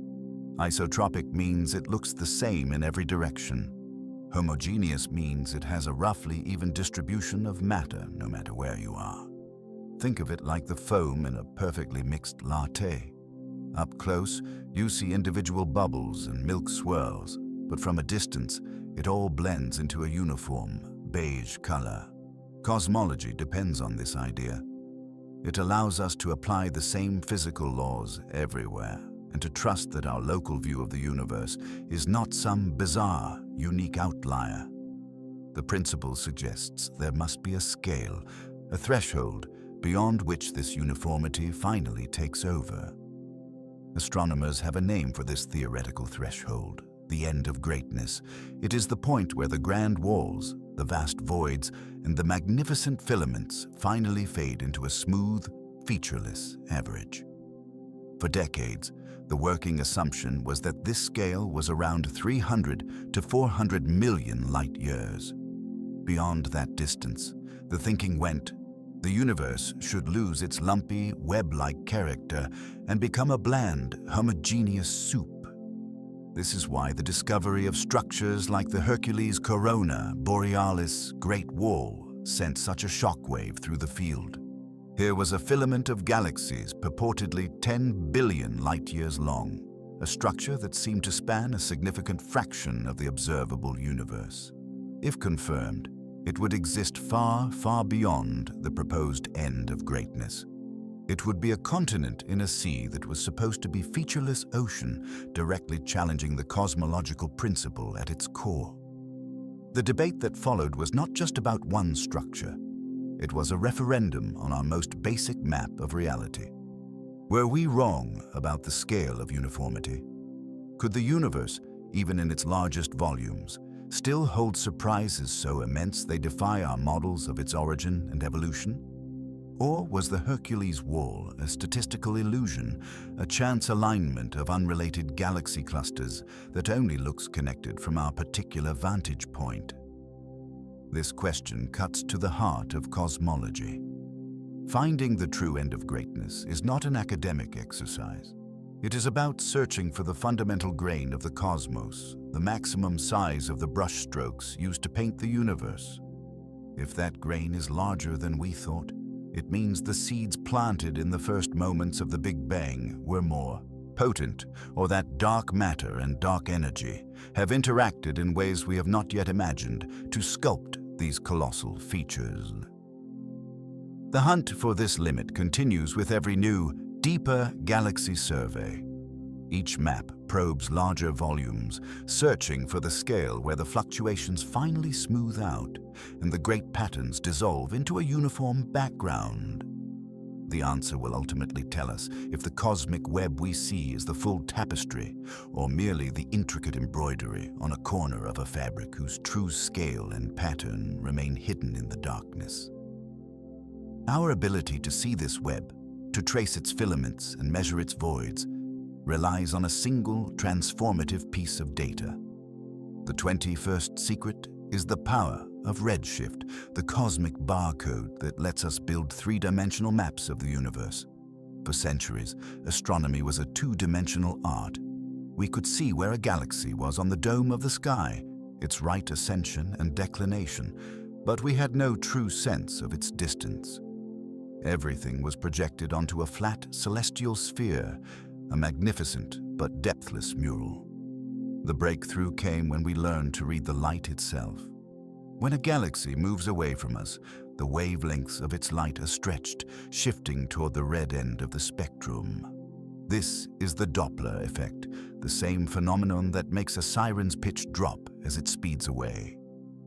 Isotropic means it looks the same in every direction. Homogeneous means it has a roughly even distribution of matter no matter where you are. Think of it like the foam in a perfectly mixed latte. Up close, you see individual bubbles and milk swirls, but from a distance, it all blends into a uniform, beige color. Cosmology depends on this idea. It allows us to apply the same physical laws everywhere and to trust that our local view of the universe is not some bizarre, unique outlier. The principle suggests there must be a scale, a threshold, beyond which this uniformity finally takes over. Astronomers have a name for this theoretical threshold, the end of greatness. It is the point where the grand walls, the vast voids, and the magnificent filaments finally fade into a smooth, featureless average. For decades, the working assumption was that this scale was around 300 to 400 million light years. Beyond that distance, the thinking went, The universe should lose its lumpy, web-like character and become a bland, homogeneous soup. This is why the discovery of structures like the Hercules Corona Borealis Great Wall sent such a shockwave through the field. Here was a filament of galaxies purportedly 10 billion light-years long, a structure that seemed to span a significant fraction of the observable universe. If confirmed, it would exist far, far beyond the proposed end of greatness. It would be a continent in a sea that was supposed to be featureless ocean, directly challenging the cosmological principle at its core. The debate that followed was not just about one structure. It was a referendum on our most basic map of reality. Were we wrong about the scale of uniformity? Could the universe, even in its largest volumes, still hold surprises so immense they defy our models of its origin and evolution? Or was the Hercules Wall a statistical illusion, a chance alignment of unrelated galaxy clusters that only looks connected from our particular vantage point? This question cuts to the heart of cosmology. Finding the true end of greatness is not an academic exercise. It is about searching for the fundamental grain of the cosmos, the maximum size of the brushstrokes used to paint the universe. If that grain is larger than we thought, it means the seeds planted in the first moments of the Big Bang were more potent, or that dark matter and dark energy have interacted in ways we have not yet imagined to sculpt these colossal features. The hunt for this limit continues with every new, deeper galaxy survey. Each map probes larger volumes, searching for the scale where the fluctuations finally smooth out and the great patterns dissolve into a uniform background. The answer will ultimately tell us if the cosmic web we see is the full tapestry or merely the intricate embroidery on a corner of a fabric whose true scale and pattern remain hidden in the darkness. Our ability to see this web, to trace its filaments and measure its voids, relies on a single transformative piece of data. The 21st secret is the power of redshift, the cosmic barcode that lets us build three-dimensional maps of the universe. For centuries, astronomy was a two-dimensional art. We could see where a galaxy was on the dome of the sky, its right ascension and declination, but we had no true sense of its distance. Everything was projected onto a flat celestial sphere, a magnificent but depthless mural. The breakthrough came when we learned to read the light itself. When a galaxy moves away from us, the wavelengths of its light are stretched, shifting toward the red end of the spectrum. This is the Doppler effect, the same phenomenon that makes a siren's pitch drop as it speeds away.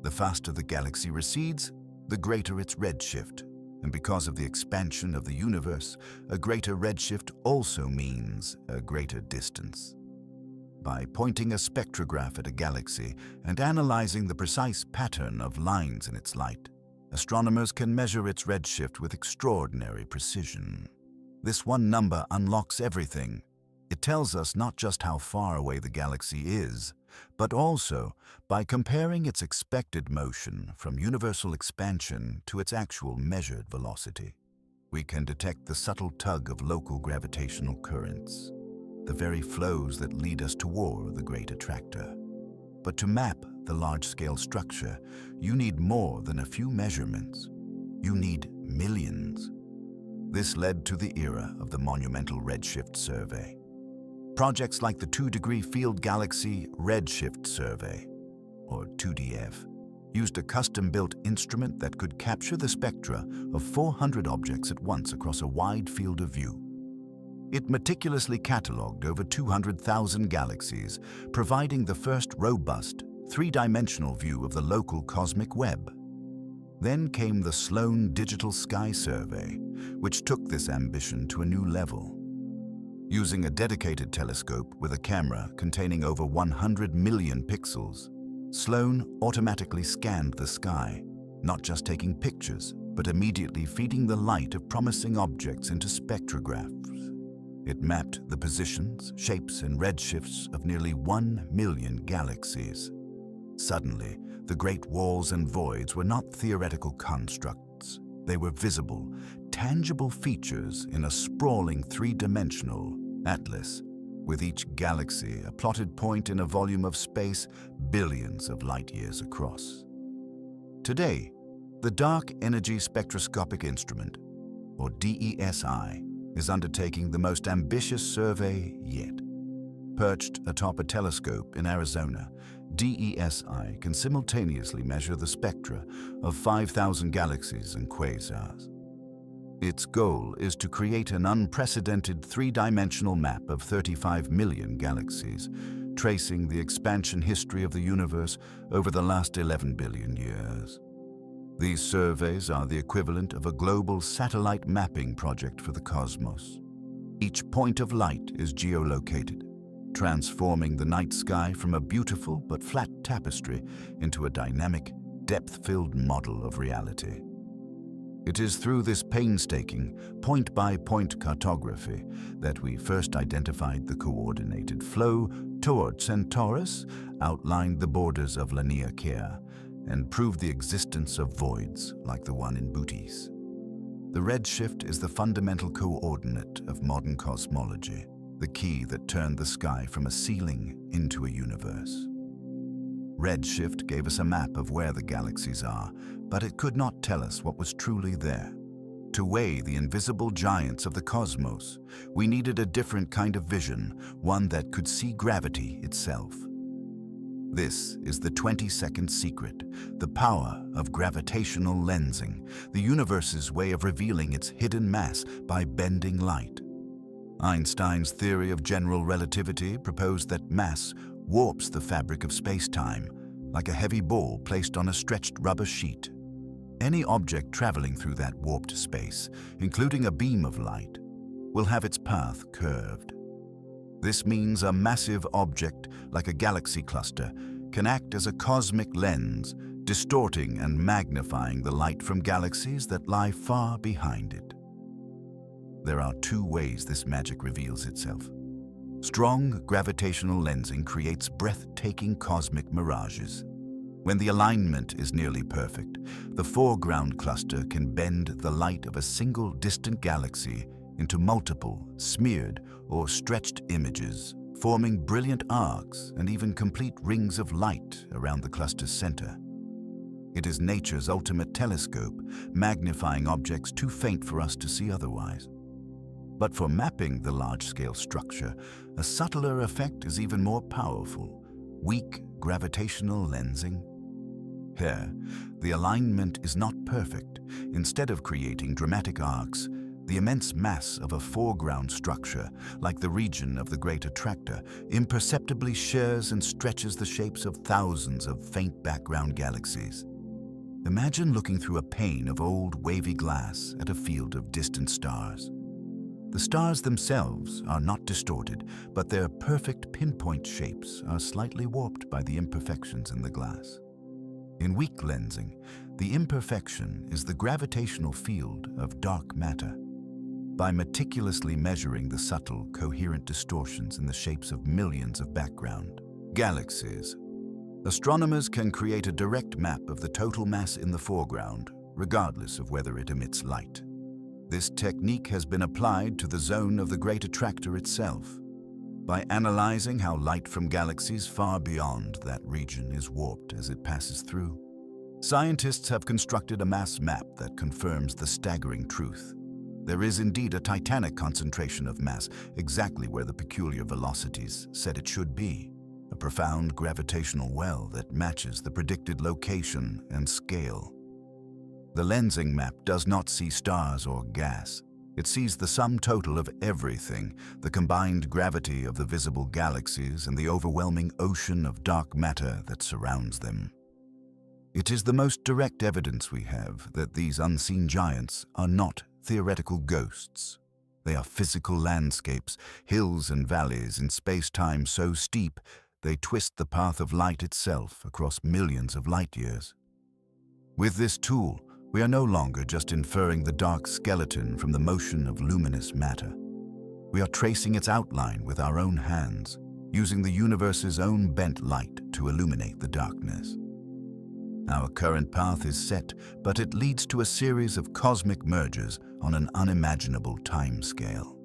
The faster the galaxy recedes, the greater its redshift. And because of the expansion of the universe, a greater redshift also means a greater distance. By pointing a spectrograph at a galaxy and analyzing the precise pattern of lines in its light, astronomers can measure its redshift with extraordinary precision. This one number unlocks everything. It tells us not just how far away the galaxy is, but also, by comparing its expected motion from universal expansion to its actual measured velocity, we can detect the subtle tug of local gravitational currents, the very flows that lead us toward the Great Attractor. But to map the large-scale structure, you need more than a few measurements. You need millions. This led to the era of the monumental redshift survey. Projects like the 2-degree field galaxy redshift survey, or 2DF, used a custom-built instrument that could capture the spectra of 400 objects at once across a wide field of view. It meticulously catalogued over 200,000 galaxies, providing the first robust, three-dimensional view of the local cosmic web. Then came the Sloan Digital Sky Survey, which took this ambition to a new level. Using a dedicated telescope with a camera containing over 100 million pixels, Sloan automatically scanned the sky, not just taking pictures, but immediately feeding the light of promising objects into spectrographs. It mapped the positions, shapes, and redshifts of nearly 1 million galaxies. Suddenly, the great walls and voids were not theoretical constructs. They were visible, tangible features in a sprawling three-dimensional atlas, with each galaxy a plotted point in a volume of space billions of light-years across. Today, the Dark Energy Spectroscopic Instrument, or DESI, is undertaking the most ambitious survey yet. Perched atop a telescope in Arizona, DESI can simultaneously measure the spectra of 5,000 galaxies and quasars. Its goal is to create an unprecedented three-dimensional map of 35 million galaxies, tracing the expansion history of the universe over the last 11 billion years. These surveys are the equivalent of a global satellite mapping project for the cosmos. Each point of light is geolocated, transforming the night sky from a beautiful but flat tapestry into a dynamic, depth-filled model of reality. It is through this painstaking, point-by-point cartography that we first identified the coordinated flow toward Centaurus, outlined the borders of Laniakea, and proved the existence of voids like the one in Bootes. The redshift is the fundamental coordinate of modern cosmology, the key that turned the sky from a ceiling into a universe. Redshift gave us a map of where the galaxies are, but it could not tell us what was truly there. To weigh the invisible giants of the cosmos, we needed a different kind of vision, one that could see gravity itself. This is the 22nd secret, the power of gravitational lensing, the universe's way of revealing its hidden mass by bending light. Einstein's theory of general relativity proposed that mass warps the fabric of space-time, like a heavy ball placed on a stretched rubber sheet. Any object traveling through that warped space, including a beam of light, will have its path curved. This means a massive object, like a galaxy cluster, can act as a cosmic lens, distorting and magnifying the light from galaxies that lie far behind it. There are two ways this magic reveals itself. Strong gravitational lensing creates breathtaking cosmic mirages. When the alignment is nearly perfect, the foreground cluster can bend the light of a single distant galaxy into multiple, smeared or stretched images, forming brilliant arcs and even complete rings of light around the cluster's center. It is nature's ultimate telescope, magnifying objects too faint for us to see otherwise. But for mapping the large-scale structure, a subtler effect is even more powerful: weak gravitational lensing. Here, the alignment is not perfect. Instead of creating dramatic arcs, the immense mass of a foreground structure, like the region of the Great Attractor, imperceptibly shares and stretches the shapes of thousands of faint background galaxies. Imagine looking through a pane of old wavy glass at a field of distant stars. The stars themselves are not distorted, but their perfect pinpoint shapes are slightly warped by the imperfections in the glass. In weak lensing, the imperfection is the gravitational field of dark matter. By meticulously measuring the subtle, coherent distortions in the shapes of millions of background galaxies, astronomers can create a direct map of the total mass in the foreground, regardless of whether it emits light. This technique has been applied to the zone of the Great Attractor itself. By analyzing how light from galaxies far beyond that region is warped as it passes through, scientists have constructed a mass map that confirms the staggering truth. There is indeed a titanic concentration of mass exactly where the peculiar velocities said it should be, a profound gravitational well that matches the predicted location and scale. The lensing map does not see stars or gas. It sees the sum total of everything, the combined gravity of the visible galaxies and the overwhelming ocean of dark matter that surrounds them. It is the most direct evidence we have that these unseen giants are not theoretical ghosts. They are physical landscapes, hills and valleys in space-time so steep they twist the path of light itself across millions of light-years. With this tool, we are no longer just inferring the dark skeleton from the motion of luminous matter. We are tracing its outline with our own hands, using the universe's own bent light to illuminate the darkness. Our current path is set, but it leads to a series of cosmic mergers on an unimaginable timescale.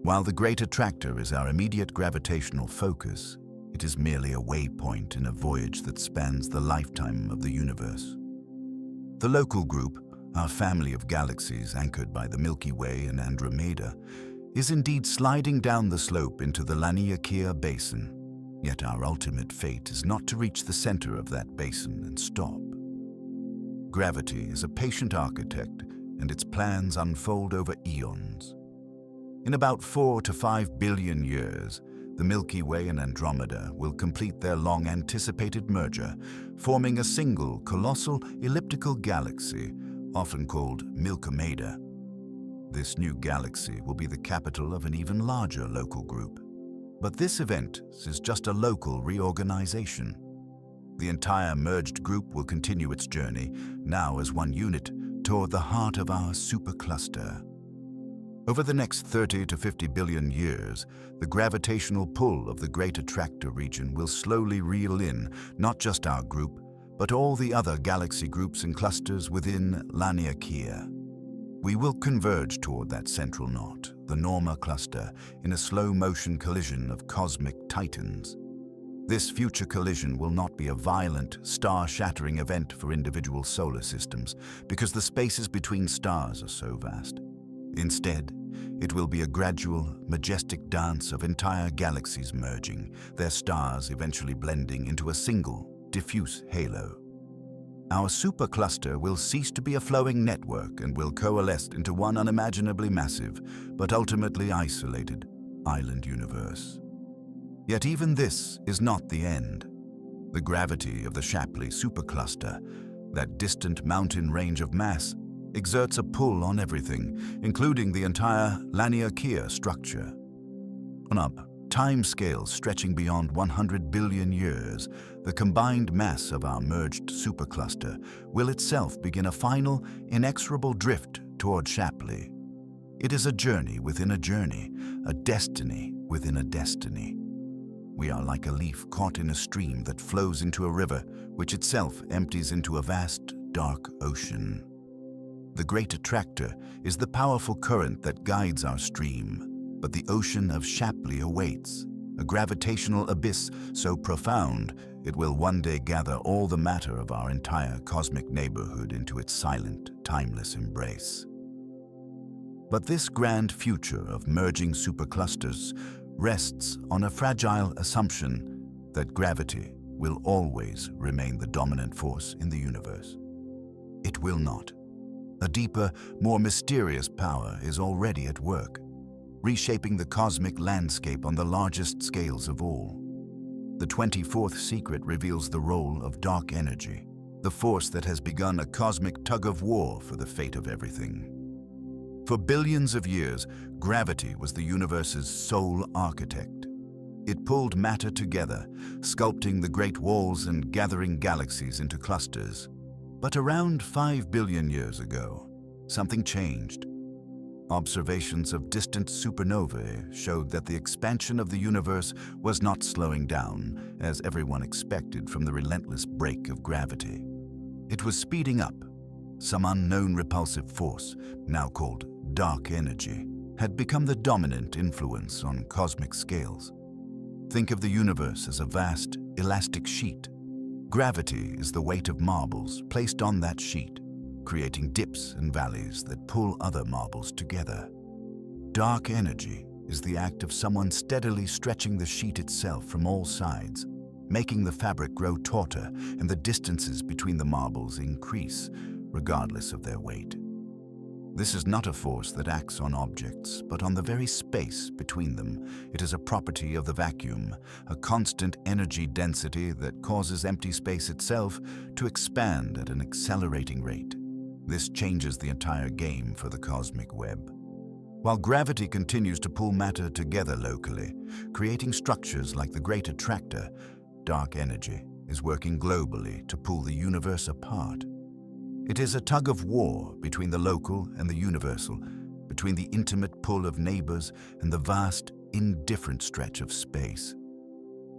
While the Great Attractor is our immediate gravitational focus, it is merely a waypoint in a voyage that spans the lifetime of the universe. The local group, our family of galaxies anchored by the Milky Way and Andromeda, is indeed sliding down the slope into the Laniakea basin. Yet our ultimate fate is not to reach the center of that basin and stop. Gravity is a patient architect, and its plans unfold over eons. In about 4 to 5 billion years, the Milky Way and Andromeda will complete their long-anticipated merger, forming a single, colossal, elliptical galaxy, often called Milky Way. This new galaxy will be the capital of an even larger local group. But this event is just a local reorganization. The entire merged group will continue its journey, now as one unit, toward the heart of our supercluster. Over the next 30 to 50 billion years, the gravitational pull of the Great Attractor region will slowly reel in not just our group, but all the other galaxy groups and clusters within Laniakea. We will converge toward that central knot, the Norma cluster, in a slow-motion collision of cosmic titans. This future collision will not be a violent, star-shattering event for individual solar systems, because the spaces between stars are so vast. Instead, it will be a gradual, majestic dance of entire galaxies merging, their stars eventually blending into a single, diffuse halo. Our supercluster will cease to be a flowing network and will coalesce into one unimaginably massive, but ultimately isolated, island universe. Yet even this is not the end. The gravity of the Shapley Supercluster, that distant mountain range of mass, exerts a pull on everything, including the entire Laniakea structure. On a timescale stretching beyond 100 billion years, the combined mass of our merged supercluster will itself begin a final, inexorable drift toward Shapley. It is a journey within a journey, a destiny within a destiny. We are like a leaf caught in a stream that flows into a river, which itself empties into a vast, dark ocean. The Great Attractor is the powerful current that guides our stream, but the ocean of Shapley awaits, a gravitational abyss so profound it will one day gather all the matter of our entire cosmic neighborhood into its silent, timeless embrace. But this grand future of merging superclusters rests on a fragile assumption that gravity will always remain the dominant force in the universe. It will not. A deeper, more mysterious power is already at work, reshaping the cosmic landscape on the largest scales of all. The 24th secret reveals the role of dark energy, the force that has begun a cosmic tug-of-war for the fate of everything. For billions of years, gravity was the universe's sole architect. It pulled matter together, sculpting the great walls and gathering galaxies into clusters. But around 5 billion years ago, something changed. Observations of distant supernovae showed that the expansion of the universe was not slowing down, as everyone expected from the relentless brake of gravity. It was speeding up. Some unknown repulsive force, now called dark energy, had become the dominant influence on cosmic scales. Think of the universe as a vast, elastic sheet. Gravity is the weight of marbles placed on that sheet, creating dips and valleys that pull other marbles together. Dark energy is the act of someone steadily stretching the sheet itself from all sides, making the fabric grow tauter and the distances between the marbles increase, regardless of their weight. This is not a force that acts on objects, but on the very space between them. It is a property of the vacuum, a constant energy density that causes empty space itself to expand at an accelerating rate. This changes the entire game for the cosmic web. While gravity continues to pull matter together locally, creating structures like the Great Attractor, dark energy is working globally to pull the universe apart. It is a tug-of-war between the local and the universal, between the intimate pull of neighbors and the vast, indifferent stretch of space.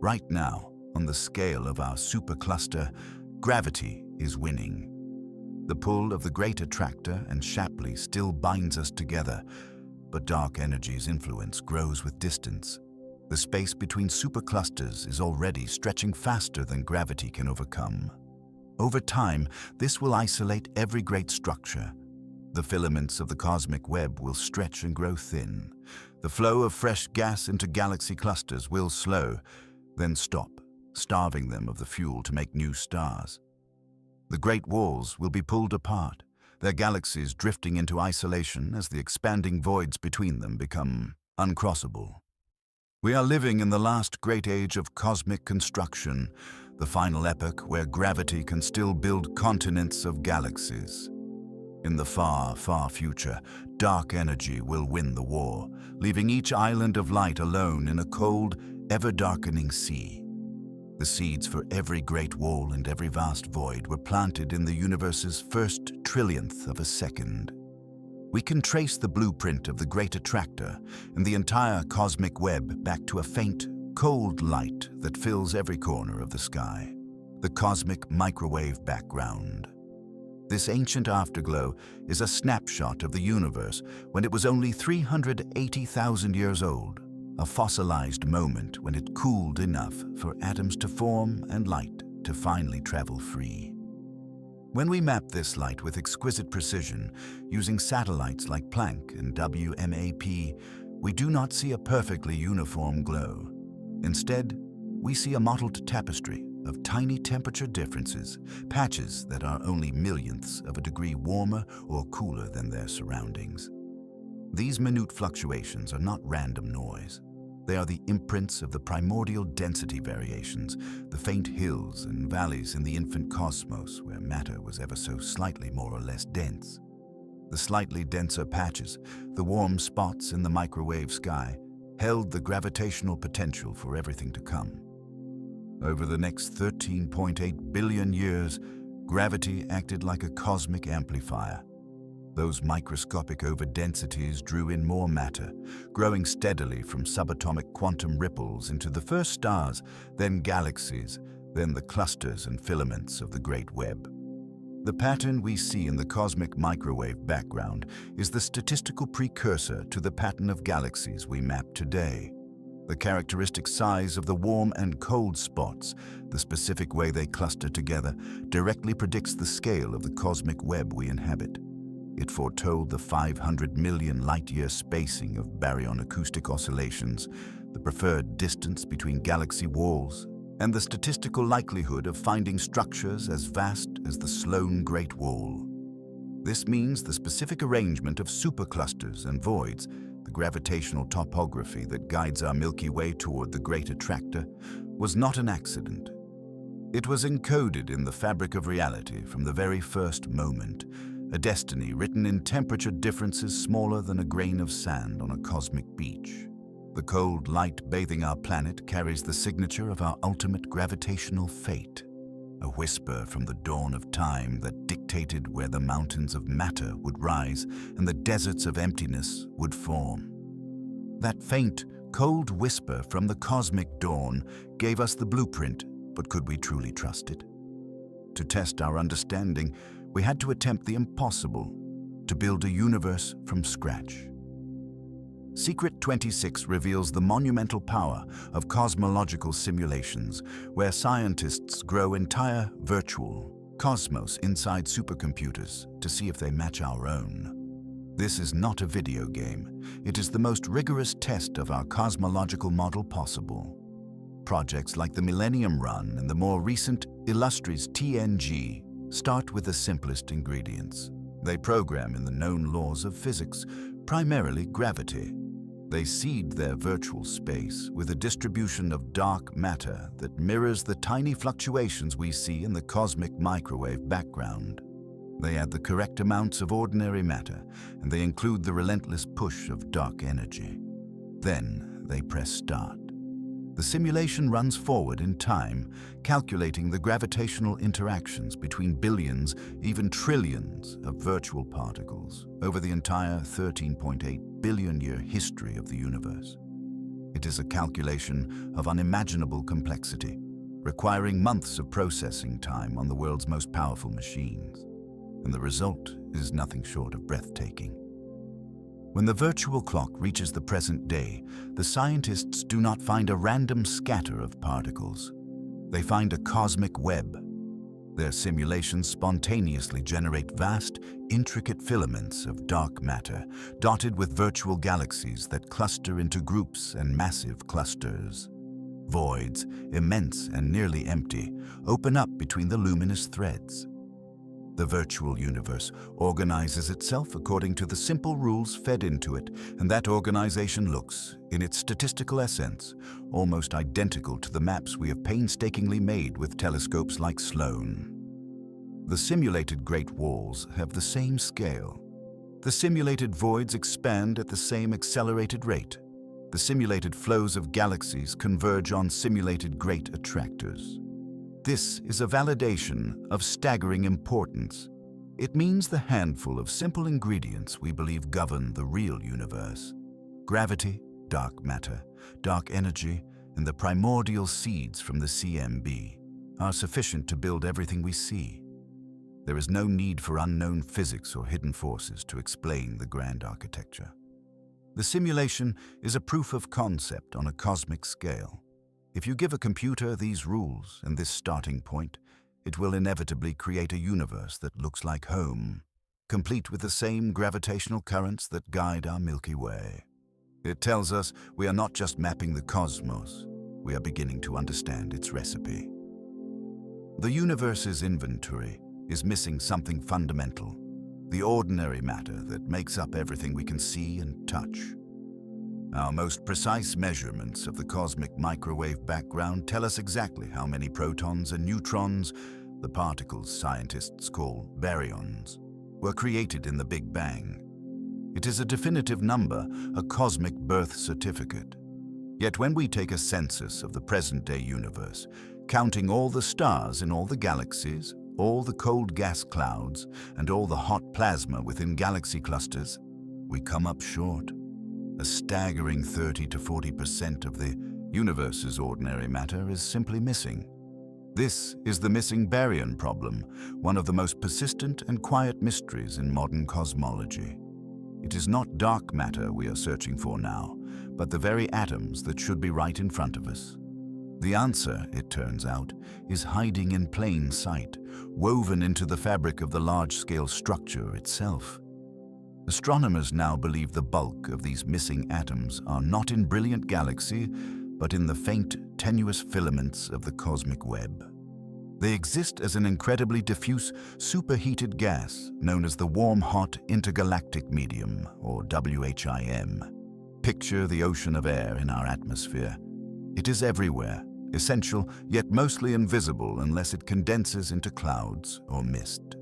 Right now, on the scale of our supercluster, gravity is winning. The pull of the Great Attractor and Shapley still binds us together, but dark energy's influence grows with distance. The space between superclusters is already stretching faster than gravity can overcome. Over time, this will isolate every great structure. The filaments of the cosmic web will stretch and grow thin. The flow of fresh gas into galaxy clusters will slow, then stop, starving them of the fuel to make new stars. The great walls will be pulled apart, their galaxies drifting into isolation as the expanding voids between them become uncrossable. We are living in the last great age of cosmic construction, the final epoch where gravity can still build continents of galaxies. In the far, far future, dark energy will win the war, leaving each island of light alone in a cold, ever-darkening sea. The seeds for every great wall and every vast void were planted in the universe's first trillionth of a second. We can trace the blueprint of the Great Attractor and the entire cosmic web back to a faint, cold light that fills every corner of the sky, the cosmic microwave background. This ancient afterglow is a snapshot of the universe when it was only 380,000 years old, a fossilized moment when it cooled enough for atoms to form and light to finally travel free. When we map this light with exquisite precision, using satellites like Planck and WMAP, we do not see a perfectly uniform glow. Instead, we see a mottled tapestry of tiny temperature differences, patches that are only millionths of a degree warmer or cooler than their surroundings. These minute fluctuations are not random noise. They are the imprints of the primordial density variations, the faint hills and valleys in the infant cosmos where matter was ever so slightly more or less dense. The slightly denser patches, the warm spots in the microwave sky, held the gravitational potential for everything to come. Over the next 13.8 billion years, gravity acted like a cosmic amplifier. Those microscopic overdensities drew in more matter, growing steadily from subatomic quantum ripples into the first stars, then galaxies, then the clusters and filaments of the great web. The pattern we see in the cosmic microwave background is the statistical precursor to the pattern of galaxies we map today. The characteristic size of the warm and cold spots, the specific way they cluster together, directly predicts the scale of the cosmic web we inhabit. It foretold the 500 million light-year spacing of baryon acoustic oscillations, the preferred distance between galaxy walls, and the statistical likelihood of finding structures as vast as the Sloan Great Wall. This means the specific arrangement of superclusters and voids, the gravitational topography that guides our Milky Way toward the Great Attractor, was not an accident. It was encoded in the fabric of reality from the very first moment, a destiny written in temperature differences smaller than a grain of sand on a cosmic beach. The cold light bathing our planet carries the signature of our ultimate gravitational fate, a whisper from the dawn of time that dictated where the mountains of matter would rise and the deserts of emptiness would form. That faint, cold whisper from the cosmic dawn gave us the blueprint, but could we truly trust it? To test our understanding, we had to attempt the impossible, to build a universe from scratch. Secret 26 reveals the monumental power of cosmological simulations, where scientists grow entire virtual cosmos inside supercomputers to see if they match our own. This is not a video game. It is the most rigorous test of our cosmological model possible. Projects like the Millennium Run and the more recent illustrious TNG start with the simplest ingredients. They program in the known laws of physics, primarily gravity. They seed their virtual space with a distribution of dark matter that mirrors the tiny fluctuations we see in the cosmic microwave background. They add the correct amounts of ordinary matter, and they include the relentless push of dark energy. Then they press start. The simulation runs forward in time, calculating the gravitational interactions between billions, even trillions of virtual particles over the entire 13.8 billion-year history of the universe. It is a calculation of unimaginable complexity. requiring months of processing time on the world's most powerful machines. And the result is nothing short of breathtaking. When the virtual clock reaches the present day, the scientists do not find a random scatter of particles. They find a cosmic web. Their simulations spontaneously generate vast, intricate filaments of dark matter, dotted with virtual galaxies that cluster into groups and massive clusters. Voids, immense and nearly empty, open up between the luminous threads. The virtual universe organizes itself according to the simple rules fed into it, and that organization looks, in its statistical essence, almost identical to the maps we have painstakingly made with telescopes like Sloan. The simulated Great Walls have the same scale. The simulated voids expand at the same accelerated rate. The simulated flows of galaxies converge on simulated Great Attractors. This is a validation of staggering importance. It means the handful of simple ingredients we believe govern the real universe: gravity, dark matter, dark energy, and the primordial seeds from the CMB are sufficient to build everything we see. There is no need for unknown physics or hidden forces to explain the grand architecture. The simulation is a proof of concept on a cosmic scale. If you give a computer these rules and this starting point, it will inevitably create a universe that looks like home, complete with the same gravitational currents that guide our Milky Way. It tells us we are not just mapping the cosmos, we are beginning to understand its recipe. The universe's inventory is missing something fundamental, the ordinary matter that makes up everything we can see and touch. Our most precise measurements of the cosmic microwave background tell us exactly how many protons and neutrons, the particles scientists call baryons, were created in the Big Bang. It is a definitive number, a cosmic birth certificate. Yet when we take a census of the present-day universe, counting all the stars in all the galaxies, all the cold gas clouds, and all the hot plasma within galaxy clusters, we come up short. A staggering 30 to 40% of the universe's ordinary matter is simply missing. This is the missing baryon problem, one of the most persistent and quiet mysteries in modern cosmology. It is not dark matter we are searching for now, but the very atoms that should be right in front of us. The answer, it turns out, is hiding in plain sight, woven into the fabric of the large-scale structure itself. Astronomers now believe the bulk of these missing atoms are not in brilliant galaxy, but in the faint, tenuous filaments of the cosmic web. They exist as an incredibly diffuse, superheated gas known as the warm-hot intergalactic medium, or WHIM. Picture the ocean of air in our atmosphere. It is everywhere, essential yet mostly invisible unless it condenses into clouds or mist.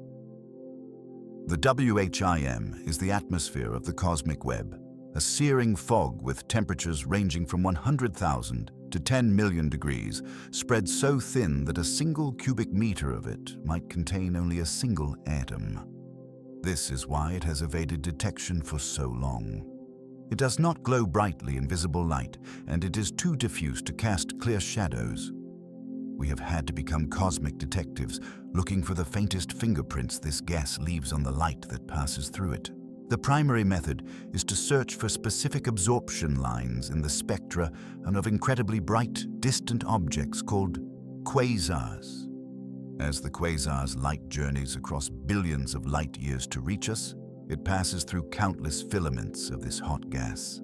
The WHIM is the atmosphere of the cosmic web, a searing fog with temperatures ranging from 100,000 to 10 million degrees, spread so thin that a single cubic meter of it might contain only a single atom. This is why it has evaded detection for so long. It does not glow brightly in visible light, and it is too diffuse to cast clear shadows. We have had to become cosmic detectives, looking for the faintest fingerprints this gas leaves on the light that passes through it. The primary method is to search for specific absorption lines in the spectra of incredibly bright, distant objects called quasars. As the quasar's light journeys across billions of light years to reach us, it passes through countless filaments of this hot gas.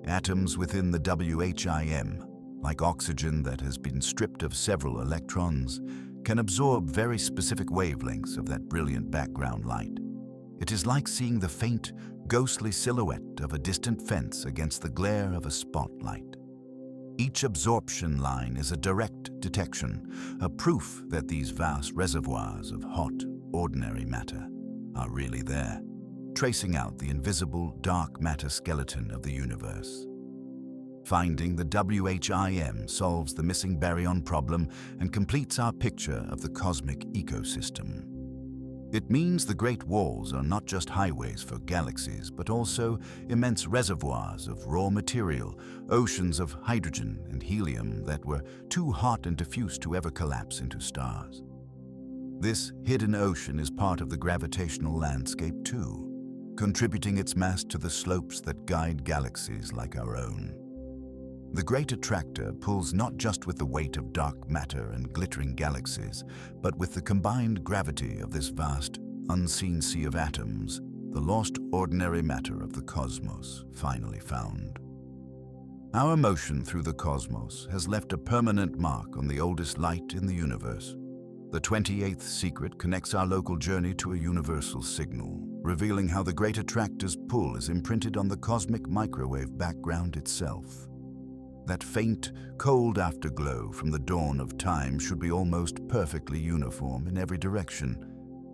Atoms within the WHIM, like oxygen that has been stripped of several electrons, can absorb very specific wavelengths of that brilliant background light. It is like seeing the faint, ghostly silhouette of a distant fence against the glare of a spotlight. Each absorption line is a direct detection, a proof that these vast reservoirs of hot, ordinary matter are really there, tracing out the invisible dark matter skeleton of the universe. Finding the WHIM solves the missing baryon problem and completes our picture of the cosmic ecosystem. It means the Great Walls are not just highways for galaxies, but also immense reservoirs of raw material, oceans of hydrogen and helium that were too hot and diffuse to ever collapse into stars. This hidden ocean is part of the gravitational landscape too, contributing its mass to the slopes that guide galaxies like our own. The Great Attractor pulls not just with the weight of dark matter and glittering galaxies, but with the combined gravity of this vast, unseen sea of atoms, the lost ordinary matter of the cosmos finally found. Our motion through the cosmos has left a permanent mark on the oldest light in the universe. The 28th secret connects our local journey to a universal signal, revealing how the Great Attractor's pull is imprinted on the cosmic microwave background itself. That faint, cold afterglow from the dawn of time should be almost perfectly uniform in every direction,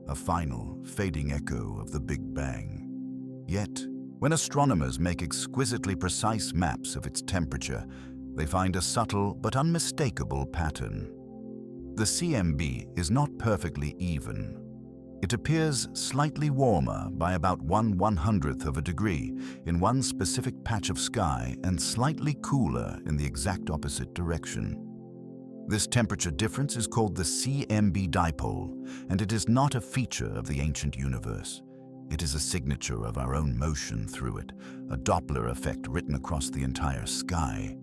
a final, fading echo of the Big Bang. Yet, when astronomers make exquisitely precise maps of its temperature, they find a subtle but unmistakable pattern. The CMB is not perfectly even. It appears slightly warmer by about 1/100th of a degree in one specific patch of sky and slightly cooler in the exact opposite direction. This temperature difference is called the CMB dipole, and it is not a feature of the ancient universe. It is a signature of our own motion through it, a Doppler effect written across the entire sky.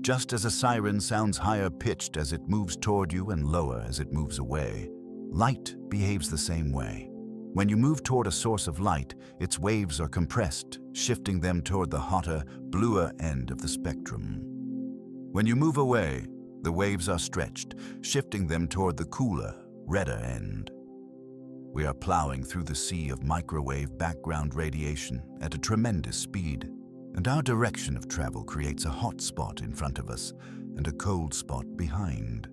Just as a siren sounds higher pitched as it moves toward you and lower as it moves away, light behaves the same way. When you move toward a source of light, its waves are compressed, shifting them toward the hotter, bluer end of the spectrum. When you move away, the waves are stretched, shifting them toward the cooler, redder end. We are plowing through the sea of microwave background radiation at a tremendous speed, and our direction of travel creates a hot spot in front of us and a cold spot behind.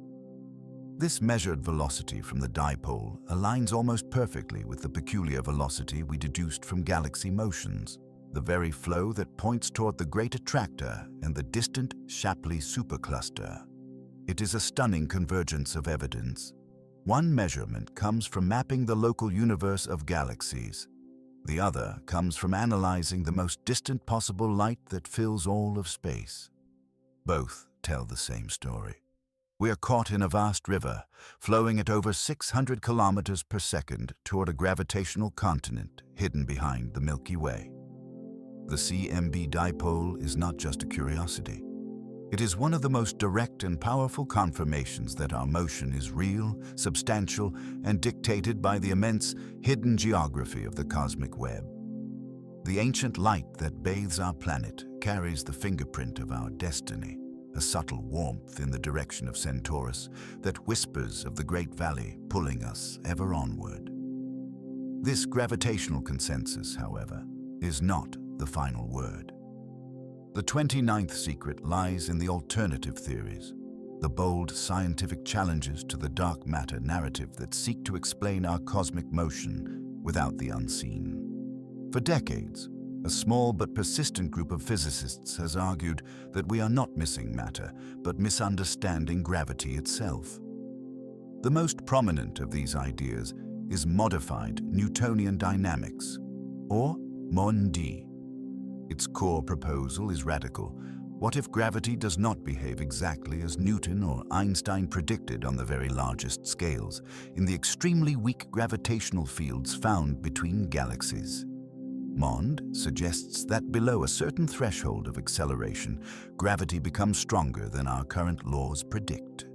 This measured velocity from the dipole aligns almost perfectly with the peculiar velocity we deduced from galaxy motions, the very flow that points toward the Great Attractor and the distant Shapley Supercluster. It is a stunning convergence of evidence. One measurement comes from mapping the local universe of galaxies. The other comes from analyzing the most distant possible light that fills all of space. Both tell the same story. We are caught in a vast river, flowing at over 600 kilometers per second toward a gravitational continent hidden behind the Milky Way. The CMB dipole is not just a curiosity. It is one of the most direct and powerful confirmations that our motion is real, substantial, and dictated by the immense, hidden geography of the cosmic web. The ancient light that bathes our planet carries the fingerprint of our destiny, a subtle warmth in the direction of Centaurus that whispers of the Great Valley pulling us ever onward. This gravitational consensus, however, is not the final word. The 29th secret lies in the alternative theories, the bold scientific challenges to the dark matter narrative that seek to explain our cosmic motion without the unseen. For decades, a small but persistent group of physicists has argued that we are not missing matter, but misunderstanding gravity itself. The most prominent of these ideas is modified Newtonian dynamics, or MOND. Its core proposal is radical. What if gravity does not behave exactly as Newton or Einstein predicted on the very largest scales, in the extremely weak gravitational fields found between galaxies? MOND suggests that below a certain threshold of acceleration, gravity becomes stronger than our current laws predict.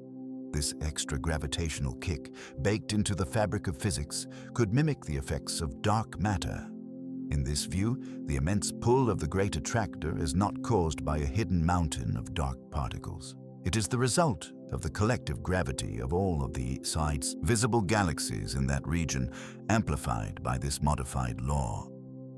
This extra gravitational kick, baked into the fabric of physics, could mimic the effects of dark matter. In this view, the immense pull of the Great Attractor is not caused by a hidden mountain of dark particles. It is the result of the collective gravity of all of the besides visible galaxies in that region, amplified by this modified law.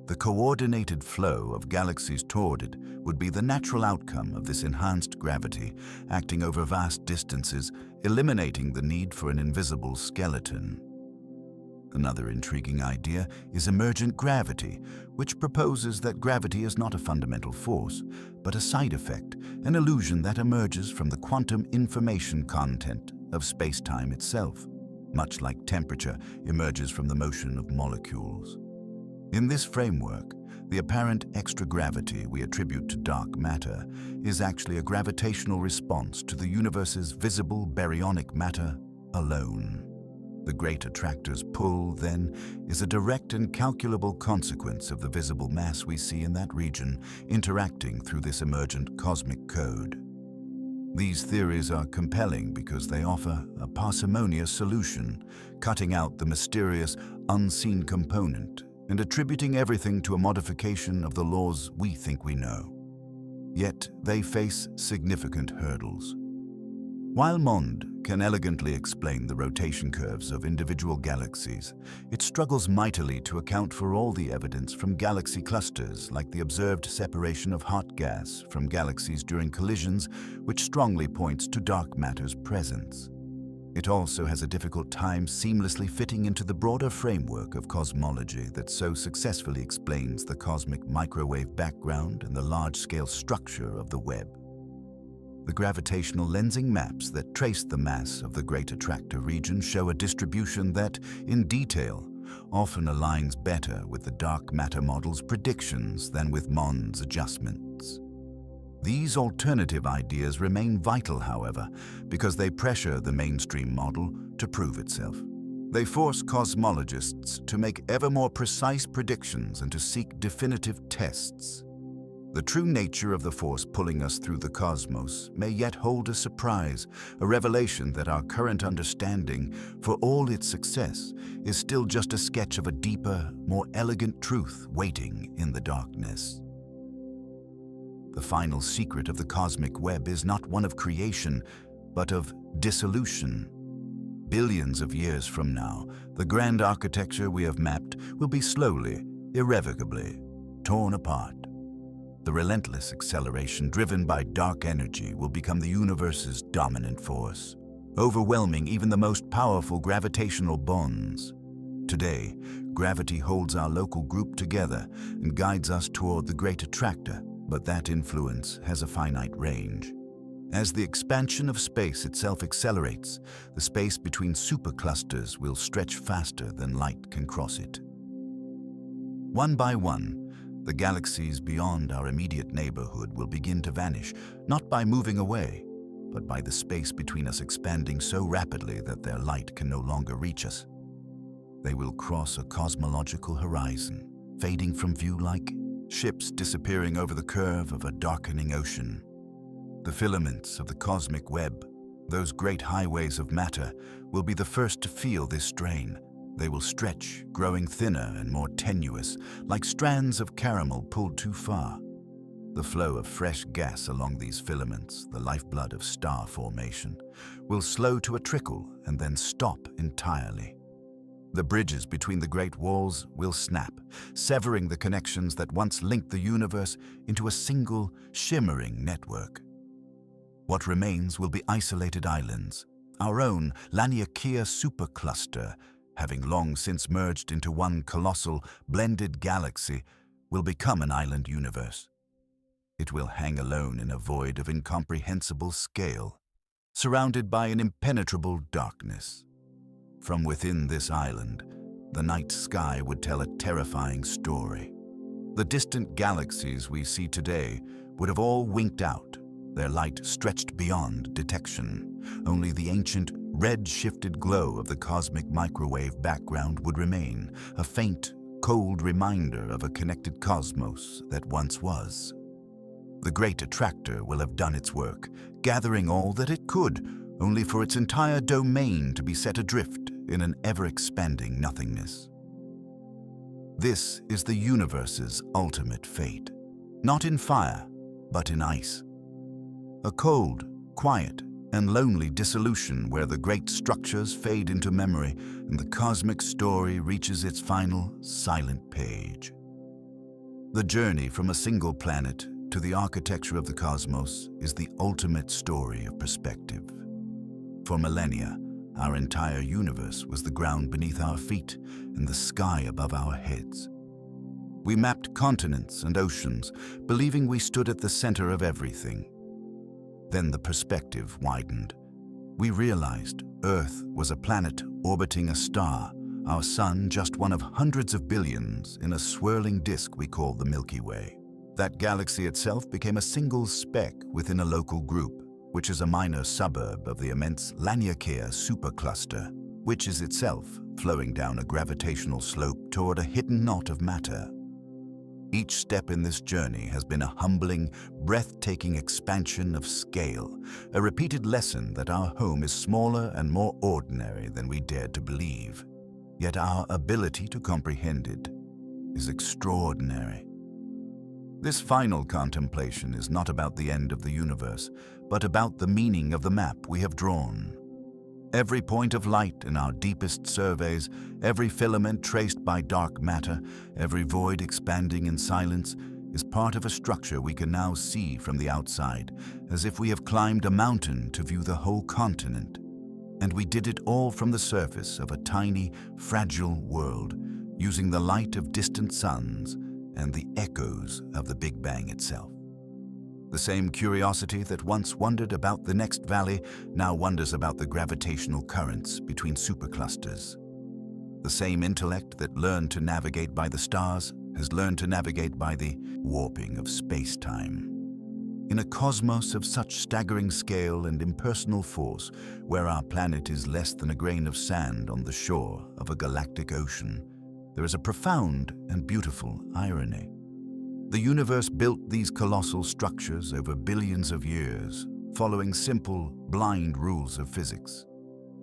The coordinated flow of galaxies toward it would be the natural outcome of this enhanced gravity, acting over vast distances, eliminating the need for an invisible skeleton. Another intriguing idea is emergent gravity, which proposes that gravity is not a fundamental force, but a side effect, an illusion that emerges from the quantum information content of space-time itself. much like temperature emerges from the motion of molecules. In this framework, the apparent extra gravity we attribute to dark matter is actually a gravitational response to the universe's visible baryonic matter alone. The Great Attractor's pull, then, is a direct and calculable consequence of the visible mass we see in that region interacting through this emergent cosmic code. These theories are compelling because they offer a parsimonious solution, cutting out the mysterious, unseen component and attributing everything to a modification of the laws we think we know. Yet they face significant hurdles. While Mond can elegantly explain the rotation curves of individual galaxies, it struggles mightily to account for all the evidence from galaxy clusters, like the observed separation of hot gas from galaxies during collisions, which strongly points to dark matter's presence. It also has a difficult time seamlessly fitting into the broader framework of cosmology that so successfully explains the cosmic microwave background and the large-scale structure of the web. The gravitational lensing maps that trace the mass of the Great Attractor region show a distribution that, in detail, often aligns better with the dark matter model's predictions than with Mond's adjustments. These alternative ideas remain vital, however, because they pressure the mainstream model to prove itself. They force cosmologists to make ever more precise predictions and to seek definitive tests. The true nature of the force pulling us through the cosmos may yet hold a surprise, a revelation that our current understanding, for all its success, is still just a sketch of a deeper, more elegant truth waiting in the darkness. The final secret of the cosmic web is not one of creation, but of dissolution. Billions of years from now, the grand architecture we have mapped will be slowly, irrevocably, torn apart. The relentless acceleration driven by dark energy will become the universe's dominant force, overwhelming even the most powerful gravitational bonds. Today, gravity holds our local group together and guides us toward the Great Attractor, but that influence has a finite range. As the expansion of space itself accelerates, the space between superclusters will stretch faster than light can cross it. One by one, the galaxies beyond our immediate neighborhood will begin to vanish, not by moving away, but by the space between us expanding so rapidly that their light can no longer reach us. They will cross a cosmological horizon, fading from view like ships disappearing over the curve of a darkening ocean. The filaments of the cosmic web, those great highways of matter, will be the first to feel this strain. They will stretch, growing thinner and more tenuous, like strands of caramel pulled too far. The flow of fresh gas along these filaments, the lifeblood of star formation, will slow to a trickle and then stop entirely. The bridges between the great walls will snap, severing the connections that once linked the universe into a single, shimmering network. What remains will be isolated islands. Our own Laniakea Supercluster, having long since merged into one colossal, blended galaxy, will become an island universe. It will hang alone in a void of incomprehensible scale, surrounded by an impenetrable darkness. From within this island, the night sky would tell a terrifying story. The distant galaxies we see today would have all winked out, their light stretched beyond detection. Only the ancient, red-shifted glow of the cosmic microwave background would remain, a faint, cold reminder of a connected cosmos that once was. The Great Attractor will have done its work, gathering all that it could, only for its entire domain to be set adrift in an ever-expanding nothingness. This is the universe's ultimate fate, not in fire, but in ice. A cold, quiet, and lonely dissolution where the great structures fade into memory and the cosmic story reaches its final, silent page. The journey from a single planet to the architecture of the cosmos is the ultimate story of perspective. For millennia, our entire universe was the ground beneath our feet and the sky above our heads. We mapped continents and oceans, believing we stood at the center of everything. Then the perspective widened. We realized Earth was a planet orbiting a star, our sun just one of hundreds of billions in a swirling disk we call the Milky Way. That galaxy itself became a single speck within a local group, which is a minor suburb of the immense Laniakea Supercluster, which is itself flowing down a gravitational slope toward a hidden knot of matter. Each step in this journey has been a humbling, breathtaking expansion of scale, a repeated lesson that our home is smaller and more ordinary than we dared to believe. Yet our ability to comprehend it is extraordinary. This final contemplation is not about the end of the universe, but about the meaning of the map we have drawn. Every point of light in our deepest surveys, every filament traced by dark matter, every void expanding in silence, is part of a structure we can now see from the outside, as if we have climbed a mountain to view the whole continent. And we did it all from the surface of a tiny, fragile world, using the light of distant suns and the echoes of the Big Bang itself. The same curiosity that once wondered about the next valley now wonders about the gravitational currents between superclusters. The same intellect that learned to navigate by the stars has learned to navigate by the warping of space-time. In a cosmos of such staggering scale and impersonal force, where our planet is less than a grain of sand on the shore of a galactic ocean, there is a profound and beautiful irony. The universe built these colossal structures over billions of years, following simple, blind rules of physics.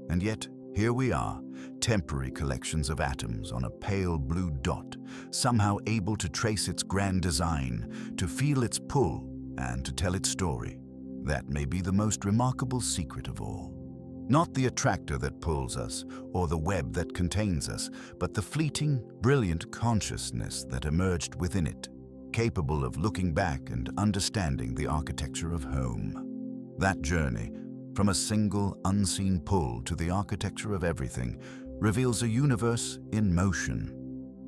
And yet, here we are, temporary collections of atoms on a pale blue dot, somehow able to trace its grand design, to feel its pull, and to tell its story. That may be the most remarkable secret of all. Not the attractor that pulls us, or the web that contains us, but the fleeting, brilliant consciousness that emerged within it, capable of looking back and understanding the architecture of home. That journey, from a single unseen pull to the architecture of everything, reveals a universe in motion.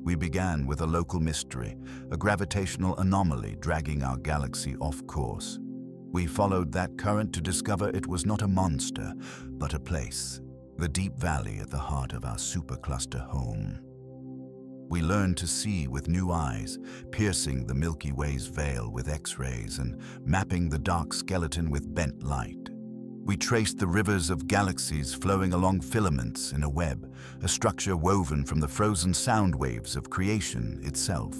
We began with a local mystery, a gravitational anomaly dragging our galaxy off course. We followed that current to discover it was not a monster, but a place, the deep valley at the heart of our supercluster home. We learned to see with new eyes, piercing the Milky Way's veil with X-rays and mapping the dark skeleton with bent light. We traced the rivers of galaxies flowing along filaments in a web, a structure woven from the frozen sound waves of creation itself.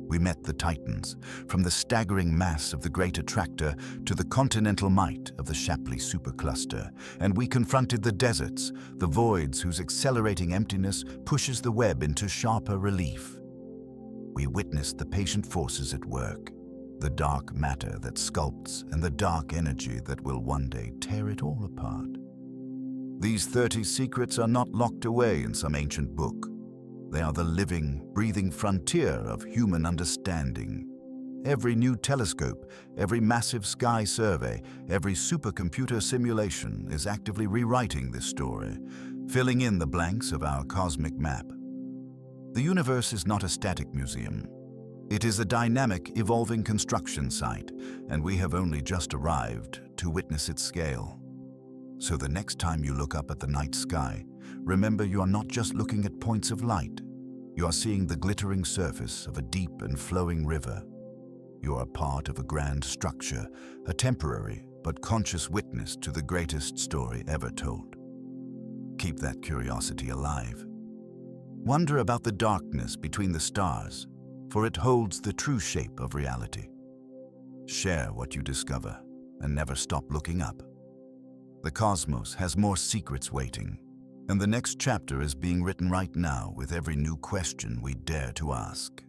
We met the titans, from the staggering mass of the Great Attractor to the continental might of the Shapley Supercluster, and we confronted the deserts, the voids whose accelerating emptiness pushes the web into sharper relief. We witnessed the patient forces at work, the dark matter that sculpts and the dark energy that will one day tear it all apart. These 30 secrets are not locked away in some ancient book. They are the living, breathing frontier of human understanding. Every new telescope, every massive sky survey, every supercomputer simulation is actively rewriting this story, filling in the blanks of our cosmic map. The universe is not a static museum. It is a dynamic, evolving construction site, and we have only just arrived to witness its scale. So the next time you look up at the night sky, remember you are not just looking at points of light. You are seeing the glittering surface of a deep and flowing river. You are part of a grand structure, a temporary but conscious witness to the greatest story ever told. Keep that curiosity alive. Wonder about the darkness between the stars, for it holds the true shape of reality. Share what you discover and never stop looking up. The cosmos has more secrets waiting, and the next chapter is being written right now with every new question we dare to ask.